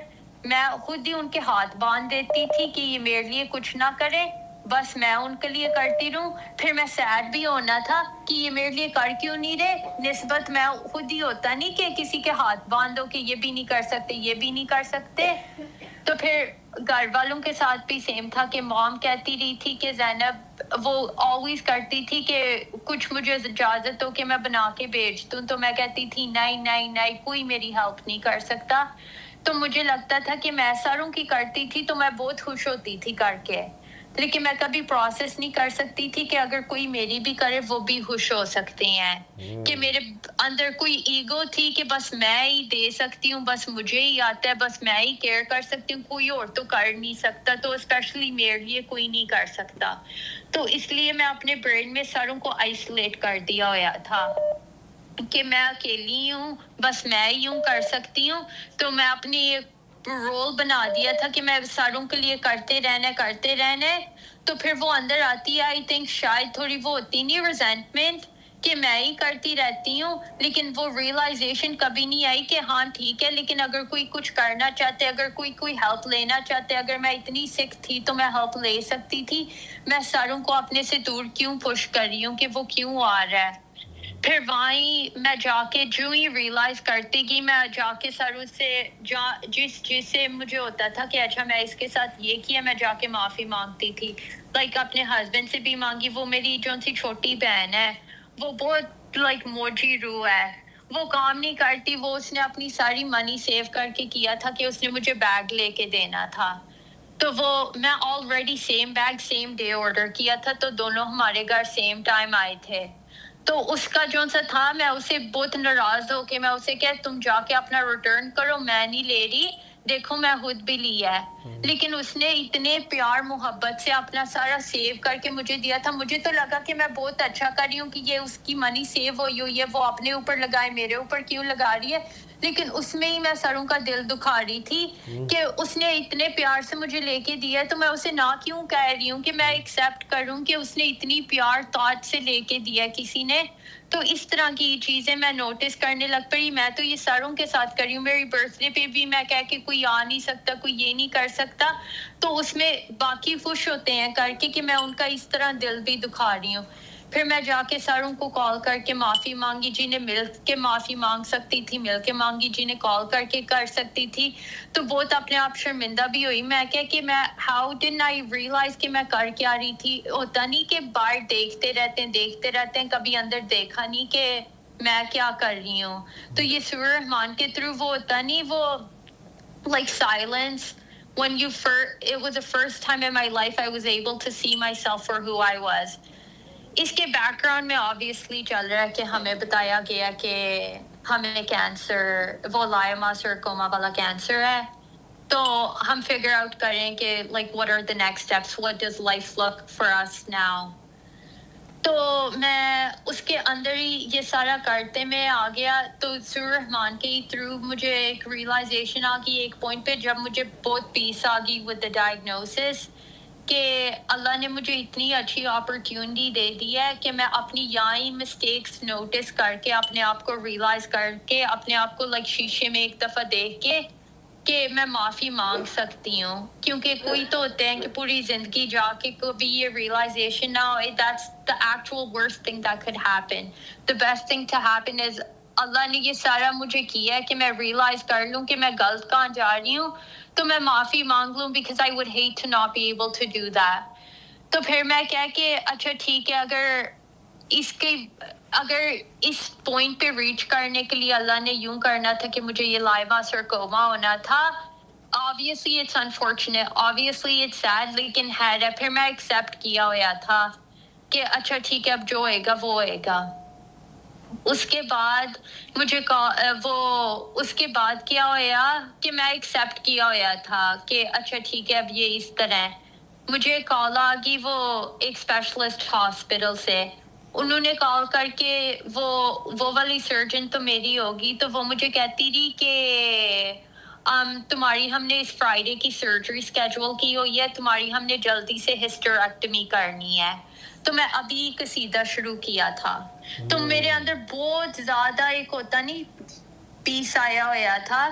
میں خود ہی ان کے ہاتھ باندھ دیتی تھی کہ یہ میرے لیے کچھ نہ کرے, بس میں ان کے لیے کرتی رہوں. پھر میں سیڈ بھی ہونا تھا کہ یہ میرے لیے کر کیوں نہیں رہے, نسبت میں خود ہی ہوتا نہیں کہ کسی کے ہاتھ باندھو کہ یہ بھی نہیں کر سکتے یہ بھی نہیں کر سکتے. تو پھر گھر والوں کے ساتھ بھی سیم تھا کہ مام کہتی رہی تھی کہ زینب, وہ آلویز کرتی تھی کہ کچھ مجھے اجازت ہو کہ میں بنا کے بیچ دوں, تو میں کہتی تھی نہیں کوئی میری ہیلپ نہیں کر سکتا. تو مجھے لگتا تھا کہ میں ساروں کی کرتی تھی تو میں بہت خوش ہوتی تھی کر کے, لیکن میں کبھی پروسیس نہیں کر سکتی تھی کہ اگر کوئی میری بھی کرے وہ بھی خوش ہو سکتے ہیں. کہ میرے اندر کوئی ایگو تھی کہ بس میں ہی دے سکتی ہوں, بس مجھے ہی آتا ہے, بس میں ہی کیئر کر سکتی ہوں, کوئی اور تو کر نہیں سکتا, تو اسپیشلی میرے لیے کوئی نہیں کر سکتا. تو اس لیے میں اپنے برین میں ساروں کو آئسولیٹ کر دیا ہوا تھا کہ میں اکیلی ہوں, بس میں ہی ہوں کر سکتی ہوں. تو میں اپنی رول بنا دیا تھا کہ میں ساروں کے لیے کرتے رہنا. تو پھر وہ اندر آتی ہے, آئی تھنک شاید تھوڑی وہ ہوتی نہیں ریزنٹمنٹ کہ میں ہی کرتی رہتی ہوں, لیکن وہ ریئلائزیشن کبھی نہیں آئی کہ ہاں ٹھیک ہے, لیکن اگر کوئی کچھ کرنا چاہتے, اگر کوئی ہیلپ لینا چاہتے, اگر میں اتنی سک تھی تو میں ہیلپ لے سکتی تھی. میں ساروں کو اپنے سے دور کیوں پش کر رہی ہوں کہ وہ کیوں آ رہا ہے. پھر وہیں میں جا کے جو ہی ریئلائز کرتی گئی, میں جا کے ساروں سے جس سے مجھے ہوتا تھا کہ اچھا میں اس کے ساتھ یہ کیا, میں جا کے معافی مانگتی تھی. لائک اپنے ہسبینڈ سے بھی مانگی. وہ میری جو سی چھوٹی بہن ہے وہ بہت لائک موجی روح ہے, وہ کام نہیں کرتی. وہ اس نے اپنی ساری منی سیو کر کے کیا تھا کہ اس نے مجھے بیگ لے کے دینا تھا, تو وہ میں already same bag same day order کیا تھا, تو دونوں ہمارے گھر سیم ٹائم آئے تھے. تو اس کا جو سا تھا, میں اسے بہت ناراض ہو کے میں اسے کہ تم جا کے اپنا ریٹرن کرو, میں نہیں لے رہی, دیکھو میں خود بھی لیا ہے. لیکن اس نے اتنے پیار محبت سے اپنا سارا سیو کر کے مجھے دیا تھا. مجھے تو لگا کہ میں بہت اچھا کر رہی ہوں کہ یہ اس کی منی سیو ہوئی ہے, وہ اپنے اوپر لگائے, میرے اوپر کیوں لگا رہی ہے. لیکن اس میں ہی میں سروں کا دل دکھا رہی تھی کہ اس نے اتنے پیار سے مجھے لے کے دیا ہے, تو میں اسے نہ کیوں کہہ رہی ہوں کہ میں ایکسیپٹ کروں کہ اس نے اتنی پیار تاج سے لے کے دیا کسی نے. تو اس طرح کی چیزیں میں نوٹس کرنے لگ پڑی. میں تو یہ ساروں کے ساتھ کری ہوں. میری برتھ ڈے پہ بھی میں کہہ کے کوئی آ نہیں سکتا, کوئی یہ نہیں کر سکتا, تو اس میں باقی خوش ہوتے ہیں کر کے میں ان کا اس طرح دل بھی دکھا رہی ہوں. پھر میں جا کے ساروں کو کال کر کے معافی مانگی, جنہیں مل کے معافی مانگ سکتی تھی مل کے مانگی, جنہیں کال کر کے کر سکتی تھی. تو بہت اپنے آپ شرمندہ بھی ہوئی. میں کہ میں ہاؤ ڈڈنٹ آئی ریئلائز کہ میں کر کیا رہی تھی. ہوتا نہیں کہ باہر دیکھتے رہتے ہیں, کبھی اندر دیکھا نہیں کہ میں کیا کر رہی ہوں. تو یہ سورہ رحمان کے تھرو وہ ہوتا نہیں, وہ like silence when it was the first time in my life I was able to see myself for who I was. اس کے بیک گراؤنڈ میں آبویسلی چل رہا ہے کہ ہمیں بتایا گیا کہ ہمیں کینسر, وہ لائما سرکوما والا کینسر ہے, تو ہم فگر آؤٹ کریں کہ like what are the next steps, what does life look for us now. تو میں اس کے اندر ہی یہ سارا کرتے میں آ گیا. تو سورہ رحمان کے تھرو مجھے ایک ریئلائزیشن آ گئی ایک پوائنٹ پہ, جب مجھے بہت پیس آ گئی ود دا ڈائگنوسس, کہ اللہ نے مجھے اتنی اچھی اپرچونٹی دے دی ہے کہ میں اپنی یہاں مسٹیکس نوٹس کر کے اپنے آپ کو ریئلائز کر کے اپنے آپ کو لائک شیشے میں ایک دفعہ دیکھ کے کہ میں معافی مانگ سکتی ہوں, کیونکہ کوئی تو ہوتے ہیں کہ پوری زندگی جا کے کبھی یہ ریئلائزیشن نہ ہوئے. That's the actual worst thing that could happen. The best thing to happen is اللہ نے یہ سارا مجھے کیا ہے کہ میں ریئلائز کر لوں کہ میں غلط کہاں جا رہی ہوں, تو میں معافی مانگ لوں, because I would hate to not be able to do that. تو پھر میں کہا کہ اچھا ٹھیک ہے, اگر اس پوائنٹ پہ ریچ کرنے کے لیے اللہ نے یوں کرنا تھا کہ مجھے یہ لائبہ سرکوما ہونا تھا, obviously it's unfortunate, obviously it's sad, لیکن ہے. پھر میں ایکسیپٹ کیا ہوا تھا کہ اچھا ٹھیک ہے, اب جو ہوئے گا وہ ہوئے گا. اس کے بعد مجھے اس کے بعد کیا ہوا کہ میں ایکسیپٹ کیا ہوا تھا کہ اچھا ٹھیک ہے, اب یہ اس طرح ہے. مجھے کال آ گئی وہ ایک اسپیشلسٹ ہاسپٹل سے, انہوں نے کال کر کے وہ والی سرجن تو میری ہوگی, تو وہ مجھے کہتی رہی کہ تمہاری ہم نے اس فرائیڈے کی سرجری اسکیجول کی ہوئی ہے, تمہاری ہم نے جلدی سے ہسٹریکٹمی کرنی ہے. تو میں ابھی قصیدہ شروع کیا تھا, تو میرے اندر بہت زیادہ ایک ہوتا نہیں پیس آیا ہوا تھا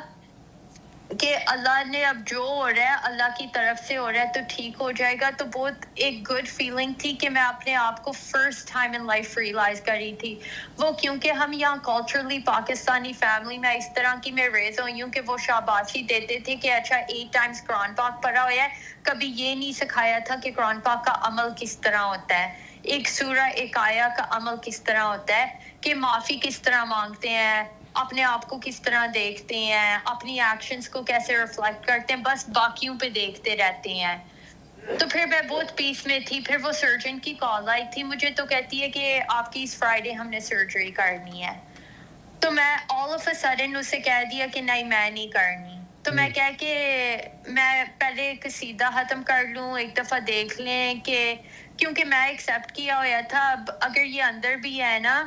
کہ اللہ نے اب جو ہو رہا ہے اللہ کی طرف سے ہو رہا ہے تو ٹھیک ہو جائے گا. تو بہت ایک گڈ فیلنگ تھی کہ میں اپنے آپ کو first time in life realise کری تھی. وہ کیونکہ ہم یہاں کلچرلی پاکستانی فیملی میں اس طرح کی میں ریز ہوئی ہوں کہ وہ شاباشی دیتے تھے کہ اچھا 8 ٹائمز قرآن پاک پڑھا ہوا ہے, کبھی یہ نہیں سکھایا تھا کہ قرآن پاک کا عمل کس طرح ہوتا ہے, ایک سورہ ایک آیا کا عمل کس طرح ہوتا ہے, کہ معافی کس طرح مانگتے ہیں, اپنے آپ کو کس طرح دیکھتے ہیں, اپنی ایکشنز کو کیسے ریفلیکٹ کرتے ہیں, بس باقیوں پہ دیکھتے رہتے ہیں. تو پھر میں بہت پیس میں تھی. پھر وہ سرجن کی کال آئی تھی مجھے, تو کہتی ہے کہ آپ کی اس فرائیڈے ہم نے سرجری کرنی ہے. تو میں آل آف اے سڈن اسے کہہ دیا کہ نہیں میں نہیں کرنی. تو میں کہہ کہ میں پہلے قصیدہ ختم کر لوں, ایک دفعہ دیکھ لیں, کہ کیونکہ میں ایکسیپٹ کیا ہوا تھا, اب اگر یہ اندر بھی ہے نا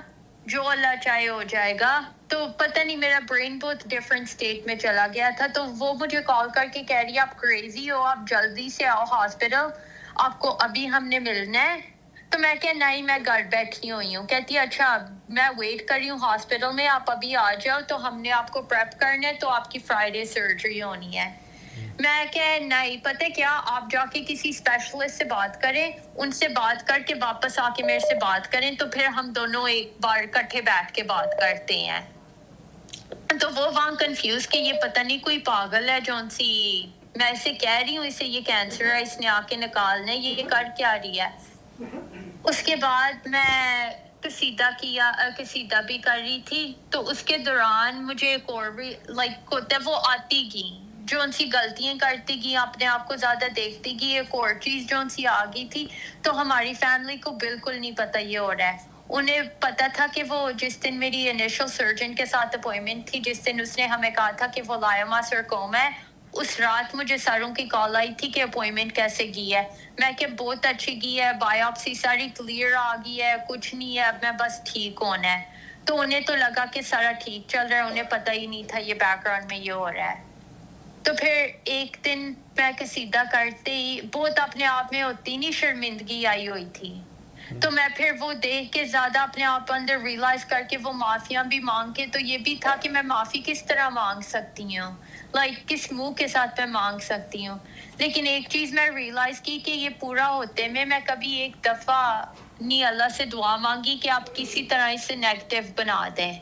جو اللہ چاہے ہو جائے گا. تو پتہ نہیں میرا برین بہت ڈفرینٹ اسٹیٹ میں چلا گیا تھا. تو وہ مجھے کال کر کے کہہ رہی ہے آپ کریزی ہو, آپ جلدی سے آؤ ہاسپٹل, آپ کو ابھی ہم نے ملنا ہے. تو میں کہ نہیں میں گھر بیٹھی ہوئی ہوں. کہتی ہے اچھا میں ویٹ کر رہی ہوں ہاسپٹل میں, آپ ابھی آ جاؤ, تو ہم نے آپ کو پریپ کرنا ہے, تو آپ کی فرائیڈے سرجری ہونی ہے. میں کہ نہیں پتہ کیا, آپ جا کے کسی اسپیشلسٹ سے بات کریں, ان سے بات کر کے واپس آ کے میرے سے بات کریں, تو پھر ہم دونوں ایک بار اکٹھے بیٹھ کے بات کرتے ہیں. تو وہ وہاں کنفیوز کہ یہ پتہ نہیں کوئی پاگل ہے جون سی, میں اسے کہہ رہی ہوں اسے یہ کینسر ہے, اس نے آ کے نکالنا ہے, یہ کر کیا رہی ہے. اس کے بعد میں قصیدہ بھی کر رہی تھی. تو اس کے دوران مجھے ایک اور بھی لائک ہوتا ہے, وہ آتی گئی جو ان سی غلطیاں کرتی گئی, اپنے آپ کو زیادہ دیکھتی گئی. ایک اور چیز جو ان سی آ گئی تھی, تو ہماری فیملی کو بالکل نہیں پتہ یہ ہو رہا ہے. انہیں پتہ تھا کہ وہ جس دن میری انیشل سرجن کے ساتھ اپوائنٹمنٹ تھی, جس دن اس نے ہمیں کہا تھا کہ وہ لائما سرکوما ہے, اس رات مجھے ساروں کی کال آئی تھی کہ اپوائنٹمنٹ کیسے گئی ہے. میں کہ بہت اچھی گئی ہے, بایوپسی ساری کلیئر آ گئی ہے, کچھ نہیں ہے, اب میں بس ٹھیک ہونا ہے. تو انہیں تو لگا کہ سارا ٹھیک چل رہا ہے, انہیں پتہ ہی نہیں تھا یہ بیک گراؤنڈ میں یہ ہو رہا ہے. تو پھر ایک دن میں قصیدہ کرتے ہی بہت اپنے آپ میں ہوتی نہیں شرمندگی آئی ہوئی تھی. تو میں پھر وہ دیکھ کے زیادہ اپنے آپ اندر ریئلائز کر کے وہ معافیاں بھی مانگ کے, تو یہ بھی تھا کہ میں معافی کس طرح مانگ سکتی ہوں, لائک کس منہ کے ساتھ میں مانگ سکتی ہوں. لیکن ایک چیز میں ریئلائز کی کہ یہ پورا ہوتے میں کبھی ایک دفعہ نہیں اللہ سے دعا مانگی کہ آپ کسی طرح اسے نیگیٹو بنا دیں,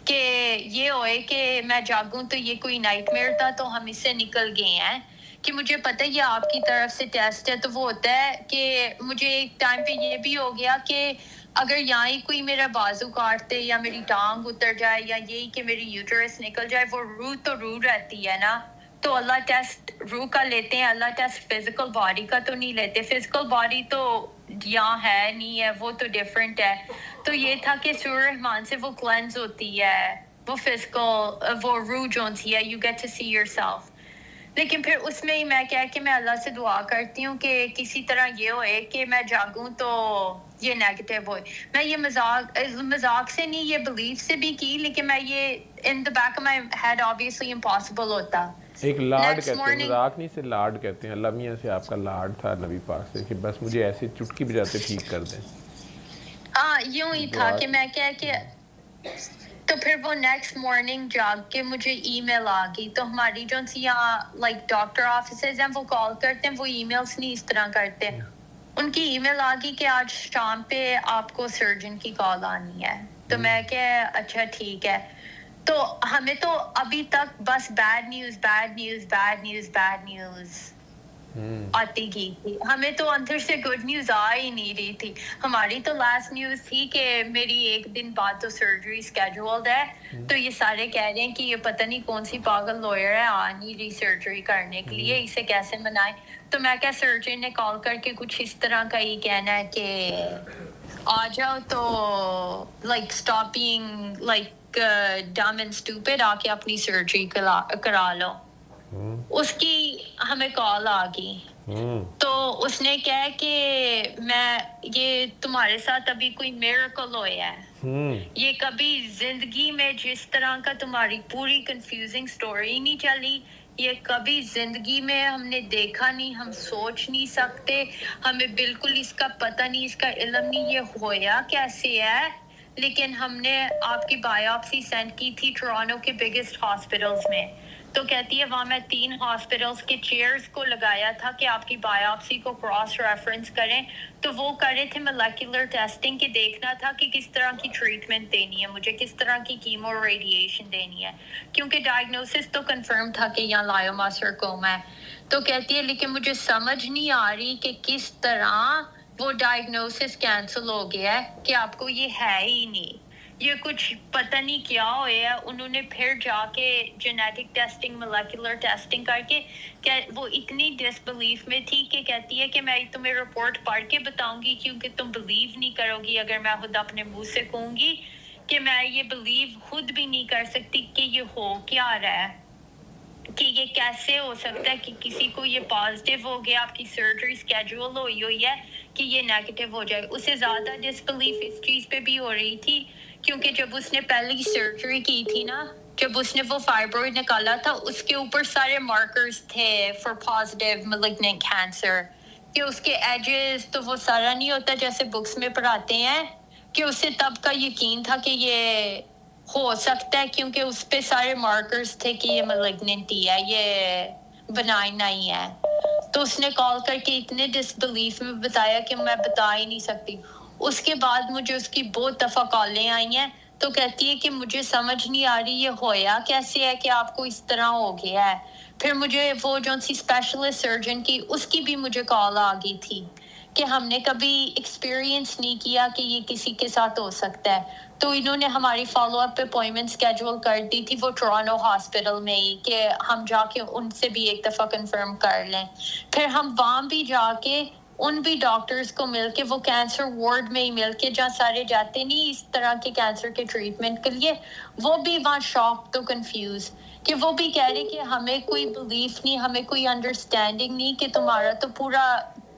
کہ یہ ہوئے کہ میں جاگوں تو یہ کوئی نائٹ میئر تھا, تو ہم اس سے نکل گئے ہیں. کہ مجھے پتہ ہے یہ آپ کی طرف سے ٹیسٹ ہے. تو وہ ہوتا ہے کہ مجھے ایک ٹائم پہ یہ بھی ہو گیا کہ اگر یہاں ہی کوئی میرا بازو کاٹتے یا میری ٹانگ اتر جائے, یا یہی کہ میری یوٹرس نکل جائے, وہ روح تو روح رہتی ہے نا. تو اللہ ٹیسٹ روح کا لیتے ہیں, اللہ ٹیسٹ فزیکل باڈی کا تو نہیں لیتے. فزیکل باڈی تو یہاں ہے نہیں ہے, وہ تو ڈیفرنٹ ہے. تو یہ تھا کہ سورہ رحمان سے وہ کلینز ہوتی ہے, وہ فزیکل وہ روح جون سی ہے, you get to see yourself. لیکن پھر اس میں ہی میں کیا کہ میں اللہ سے دعا کرتی ہوں کہ کسی طرح یہ ہوئے کہ میں جاگوں تو یہ نیگیٹو ہوئے. میں یہ مذاق سے نہیں, یہ بلیف سے بھی کی, لیکن میں یہ in the back of my head obviously impossible ہوتا. ایک لاڈ کہتے ہیں, مذاق نہیں سے لاڈ کہتے ہیں. اللہ میاں سے آپ کا لاڈ تھا نبی پاک سے کہ بس مجھے ایسے چٹکی بجاتے ٹھیک کر دیں. یوں ہی تھا کہ میں کیا کہ تو پھر وہ نیکسٹ مارننگ جاگ کے مجھے ای میل آ گئی. تو ہماری جو یہاں لائک ڈاکٹر آفیسز ہیں وہ کال کرتے ہیں, وہ ای میلس نہیں اس طرح کرتے. ان کی ای میل آ گئی کہ آج شام پہ آپ کو سرجن کی کال آنی ہے. تو میں کہ اچھا ٹھیک ہے. تو ہمیں تو ابھی تک بس bad news bad news bad news bad news آتی کی تھی. ہمیں تو اندر سے گڈ نیوز آ ہی نہیں رہی تھی. ہماری تو لاسٹ نیوز تھی کہ میری ایک دن بعد تو سرجری اسکیجولڈ ہے. تو یہ سارے کہہ رہے ہیں کہ یہ پتہ نہیں کون سی پاگل لوئر ہے, آ نہیں رہی سرجری کرنے کے لیے, اسے کیسے منائیں. تو میں کیا سرجن نے کال کر کے کچھ اس طرح کا ہی کہنا ہے کہ آ جاؤ تو like stop being like dumb and stupid, آ کے اپنی سرجری کرا لو. اس کی ہمیں کال آ گئی. تو اس نے کہا کہ میں یہ تمہارے ساتھ ابھی کوئی میریکل ہوا ہے, یہ کبھی زندگی میں جس طرح کا تمہاری پوری کنفیوزنگ سٹوری نہیں چلی, یہ کبھی زندگی میں ہم نے دیکھا نہیں, ہم سوچ نہیں سکتے, ہمیں بالکل اس کا پتہ نہیں, اس کا علم نہیں یہ ہویا کیسے ہے. لیکن ہم نے آپ کی بایوپسی سینڈ کی تھی ٹورانٹو کے بگیسٹ ہاسپٹلز میں. تو کہتی ہے وہاں میں 3 ہاسپٹلز کے چیئرز کو لگایا تھا کہ آپ کی بایوپسی کو کراس ریفرنس کریں. تو وہ کر رہے تھے مولیکولر ٹیسٹنگ کہ دیکھنا تھا کہ کس طرح کی ٹریٹمنٹ دینی ہے مجھے, کس طرح کی کیمو ریڈیشن دینی ہے, کیونکہ ڈائگنوسس تو کنفرم تھا کہ یہاں لائوما سرکوما ہے. تو کہتی ہے لیکن مجھے سمجھ نہیں آ رہی کہ کس طرح وہ ڈائگنوسس کینسل ہو گیا ہے کہ آپ کو یہ ہے ہی نہیں, یہ کچھ پتہ نہیں کیا ہوا ہے. انہوں نے پھر جا کے جینیٹک ٹیسٹنگ مولیکولر ٹیسٹنگ کر کے کہ وہ اتنی ڈس بلیف میں تھی کہ کہتی ہے کہ میں تمہیں رپورٹ پڑھ کے بتاؤں گی کیونکہ تم بلیو نہیں کرو گی اگر میں خود اپنے منہ سے کہوں گی, کہ میں یہ بلیو خود بھی نہیں کر سکتی کہ یہ ہو کیا رہا ہے, کہ یہ کیسے ہو سکتا ہے کہ کسی کو یہ پازیٹیو ہو گیا, آپ کی سرجری اسکیجول ہوئی ہے کہ یہ نیگیٹو ہو جائے. اسے زیادہ ڈس بلیف اس چیز پہ بھی ہو رہی تھی کیونکہ جب اس نے پہلی سرجری کی تھی نا, جب اس نے وہ فائبروئڈ نکالا تھا, اس کے اوپر سارے مارکرز تھے فار پازیٹیو ملیگننٹ کینسر, کہ اس کے ایجز تو وہ سارا نہیں ہوتا جیسے بکس میں پڑھاتے ہیں, کہ اسے تب کا یقین تھا کہ یہ ہو سکتا ہے کیونکہ اس پہ سارے مارکرز تھے کہ یہ ملیگننٹ ہی ہے, یہ بنائن نہیں ہے. تو اس نے کال کر کے اتنے ڈس بلیف میں بتایا کہ میں بتا ہی نہیں سکتی. اس کے بعد مجھے اس کی بہت دفعہ کالیں آئی ہیں, تو کہتی ہے کہ مجھے سمجھ نہیں آ رہی یہ ہویا کیسے ہے کہ آپ کو اس طرح ہو گیا ہے. پھر مجھے وہ جو سی اسپیشلسٹ سرجن کی اس کی بھی مجھے کال آ گئی تھی کہ ہم نے کبھی ایکسپیرینس نہیں کیا کہ یہ کسی کے ساتھ ہو سکتا ہے. تو انہوں نے ہماری فالو اپ اپوائنٹمنٹ اسکیجول کر دی تھی وہ ٹورانٹو ہاسپٹل میں ہی, کہ ہم جا کے ان سے بھی ایک دفعہ کنفرم کر لیں. پھر ہم وہاں بھی جا کے ان بھی ڈاکٹرز کو مل کے, وہ کینسر وارڈ میں ہی مل کے جہاں سارے جاتے نہیں اس طرح کے کینسر کے ٹریٹمنٹ کے لیے, وہ بھی وہاں شاک تو کنفیوز, کہ وہ بھی کہہ رہے کہ ہمیں کوئی بلیف نہیں, ہمیں کوئی انڈرسٹینڈنگ نہیں کہ تمہارا تو پورا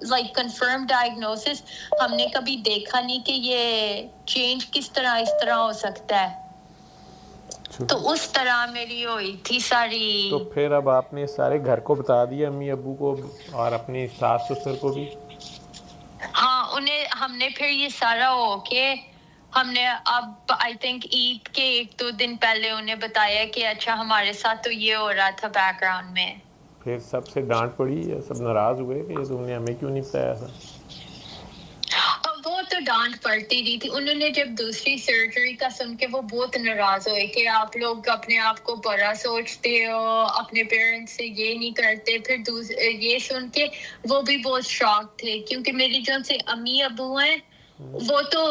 لائک کنفرم ڈائگنوسس ہم نے کبھی دیکھا نہیں کہ یہ چینج کس طرح اس طرح ہو سکتا ہے. تو اس طرح میری ہوئی تھی ساری. تو پھر اب آپ نے سارے گھر کو بتا دیا, امی ابو کو اور اپنی ساس سسر کو بھی؟ ہاں, انہیں ہم نے پھر یہ سارا ہو کے ہم نے اب آئی تھنک عید کے 1-2 دن پہلے انہیں بتایا کہ اچھا ہمارے ساتھ تو یہ ہو رہا تھا بیک گراؤنڈ میں. پھر سب سے ڈانٹ پڑی یا سب ناراض ہوئے کہ تم نے ہمیں کیوں نہیں بتایا تھا؟ وہ تو ڈانٹ پڑتی رہی تھی. انہوں نے جب دوسری سرجری کا سن کے وہ بہت ناراض ہوئے کہ آپ لوگ اپنے آپ کو بڑا سوچتے ہو, اپنے پیرنٹس سے یہ نہیں کرتے. پھر یہ سن کے وہ بھی بہت شاک تھے کیونکہ میری جو سے امی ابو ہیں وہ تو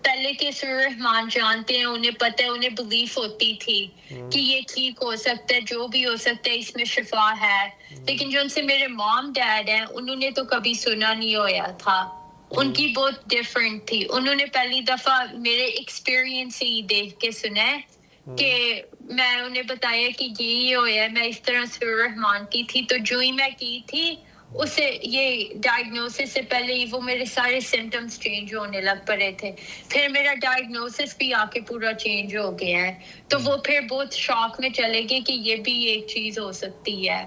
پہلے کے سر رحمان جانتے ہیں, انہیں پتہ ہے, انہیں بلیف ہوتی تھی کہ یہ ٹھیک ہو سکتا ہے, جو بھی ہو سکتا ہے اس میں شفا ہے. لیکن جو ان سے میرے مام ڈیڈ ہیں انہوں نے تو کبھی سنا نہیں ہویا تھا, ان کی بہت ڈیفرنٹ تھی. انہوں نے پہلی دفعہ میرے ایکسپیرینس سے ہی دیکھ کے سنا ہے کہ میں انہیں بتایا کہ یہی ہویا ہے, میں اس طرح سر رحمان کی تھی. تو جو ہی میں کی تھی اسے یہ ڈائگنوسس سے پہلے ہی وہ میرے سارے سمٹمز چینج ہونے لگ پڑے تھے. پھر میرا ڈائگنوسس بھی آ کے پورا چینج ہو گیا ہے. تو وہ پھر بہت شاک میں چلے گئے کہ یہ بھی ایک چیز ہو سکتی ہے.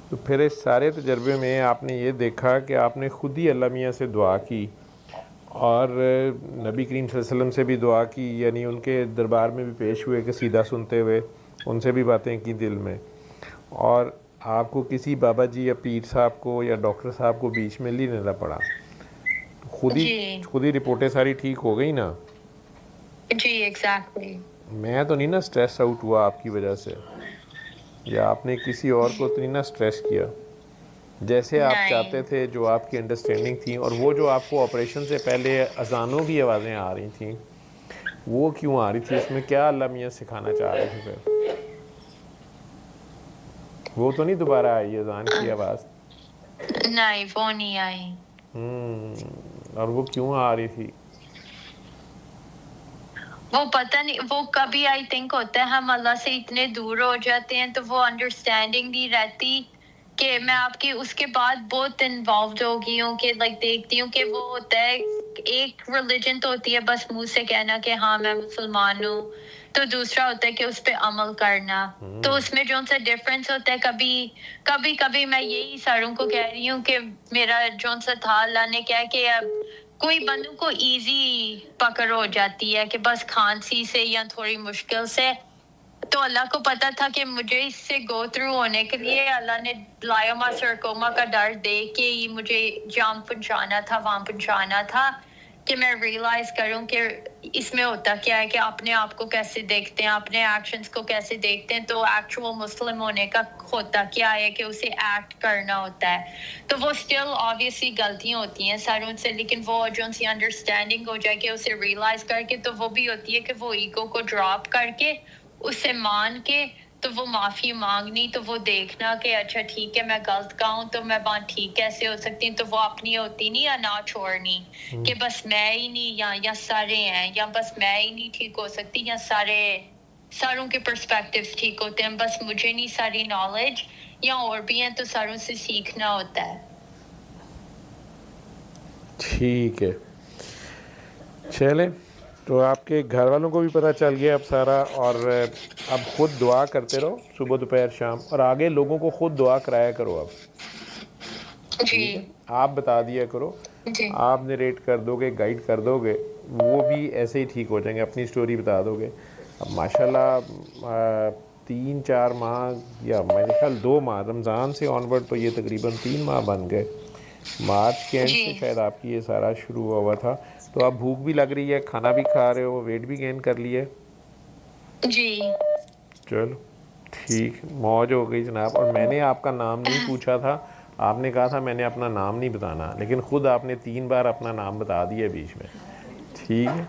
تو پھر اس سارے تجربے میں آپ نے یہ دیکھا کہ آپ نے خود ہی اللہ میاں سے دعا کی اور نبی کریم صلی اللہ علیہ وسلم سے بھی دعا کی، یعنی ان کے دربار میں بھی پیش ہوئے کہ سیدھا سنتے ہوئے ان سے بھی باتیں کی دل میں. اور آپ کو کسی بابا جی یا پیر صاحب کو یا ڈاکٹر صاحب کو بیچ میں نہیں لینا پڑا، خود ہی رپورٹیں ساری ٹھیک ہو گئی نا. جی ایگزیکٹلی. میں تو نہیں نا سٹریس آؤٹ ہوا آپ کی وجہ سے، یا آپ نے کسی اور کو تو نہیں نا سٹریس کیا. جیسے آپ چاہتے تھے، جو آپ کی انڈرسٹینڈنگ تھی، اور وہ جو آپ کو آپریشن سے پہلے اذانوں کی آوازیں آ رہی تھیں، وہ کیوں آ رہی تھی؟ اس میں کیا اللہ میاں سکھانا چاہ رہے تھے پھر؟ وہ تو نہیں دوبارہ آئی اذان کی آواز؟ نہیں وہ نہیں آئی. اور وہ کیوں آ رہی تھی؟ وہ پتہ نہیں، وہ کبھی آئی تھنک ہوتا ہے ہم اللہ سے اتنے دور ہو جاتے ہیں تو وہ انڈرسٹینڈنگ نہیں رہتی. کہ میں آپ کی اس کے بعد بہت انوالوڈ ہو گئی ہوں کہ لائک دیکھتی ہوں کہ وہ ہوتا ہے ایک ریلیجن تو ہوتی ہے بس منہ سے کہنا کہ ہاں میں مسلمان ہوں، تو دوسرا ہوتا ہے کہ اس پہ عمل کرنا. تو اس میں جو سا ڈفرینس ہوتا ہے، کبھی میں یہی ساروں کو کہہ رہی ہوں کہ میرا جو سا تھا اللہ نے کیا کہ اب کوئی بندوں کو ایزی پکڑ ہو جاتی ہے کہ بس کھانسی سے یا تھوڑی مشکل سے، تو اللہ کو پتا تھا کہ مجھے اس سے گو تھرو ہونے کے لیے اللہ نے لائما سرکوما کا ڈر دے کے ہی مجھے جام پہنچانا تھا، وہاں پہنچانا تھا کہ میں ریئلائز کروں کہ اس میں ہوتا کیا ہے کہ اپنے آپ کو کیسے دیکھتے ہیں، اپنے ایکشنز کو کیسے دیکھتے ہیں. تو ایکچوئل مسلم ہونے کا ہوتا کیا ہے کہ اسے ایکٹ کرنا ہوتا ہے. تو وہ اسٹل آبویسلی غلطیاں ہوتی ہیں ساروں سے، لیکن وہ جو سی انڈرسٹینڈنگ ہو جائے کہ اسے ریئلائز کر کے، تو وہ بھی ہوتی ہے کہ وہ ایگو کو ڈراپ کر کے اسے مان کے تو وہ معافی مانگنی، تو وہ دیکھنا کہ اچھا ٹھیک ہے میں غلط کا ہوں تو میں بات ٹھیک کیسے ہو سکتی ہوں. تو وہ اپنی ہوتی نہیں یا نہ چھوڑنی کہ بس میں ہی نہیں یا سارے ہیں، یا بس میں ہی نہیں ٹھیک ہو سکتی یا ساروں کے پرسپیکٹیوز ٹھیک ہوتے ہیں، بس مجھے نہیں ساری نالج یا اور بھی ہیں تو ساروں سے سیکھنا ہوتا ہے. ٹھیک ہے، چلیں. تو آپ کے گھر والوں کو بھی پتہ چل گیا اب سارا، اور اب خود دعا کرتے رہو صبح دوپہر شام، اور آگے لوگوں کو خود دعا کرایا کرو. اب ٹھیک ہے، آپ بتا دیا کرو، آپ نریٹ کر دو گے، گائیڈ کر دو گے، وہ بھی ایسے ہی ٹھیک ہو جائیں گے. اپنی سٹوری بتا دو گے. اب ماشاءاللہ 3-4 ماہ یا میرے خیال 2 ماہ رمضان سے آن ورڈ، تو یہ تقریباً 3 ماہ بن گئے. مارچ کے اینڈ سے شاید آپ کی یہ سارا شروع ہوا تھا. تو اب بھوک بھی لگ رہی ہے، کھانا بھی کھا رہے ہو، ویٹ بھی گین کر لیے. جی چلو ٹھیک، موج ہو گئی جناب. اور میں نے آپ کا نام نہیں پوچھا تھا، آپ نے کہا تھا میں نے اپنا نام نہیں بتانا، لیکن خود آپ نے 3 بار اپنا نام بتا دیا بیچ میں. ٹھیک ہے.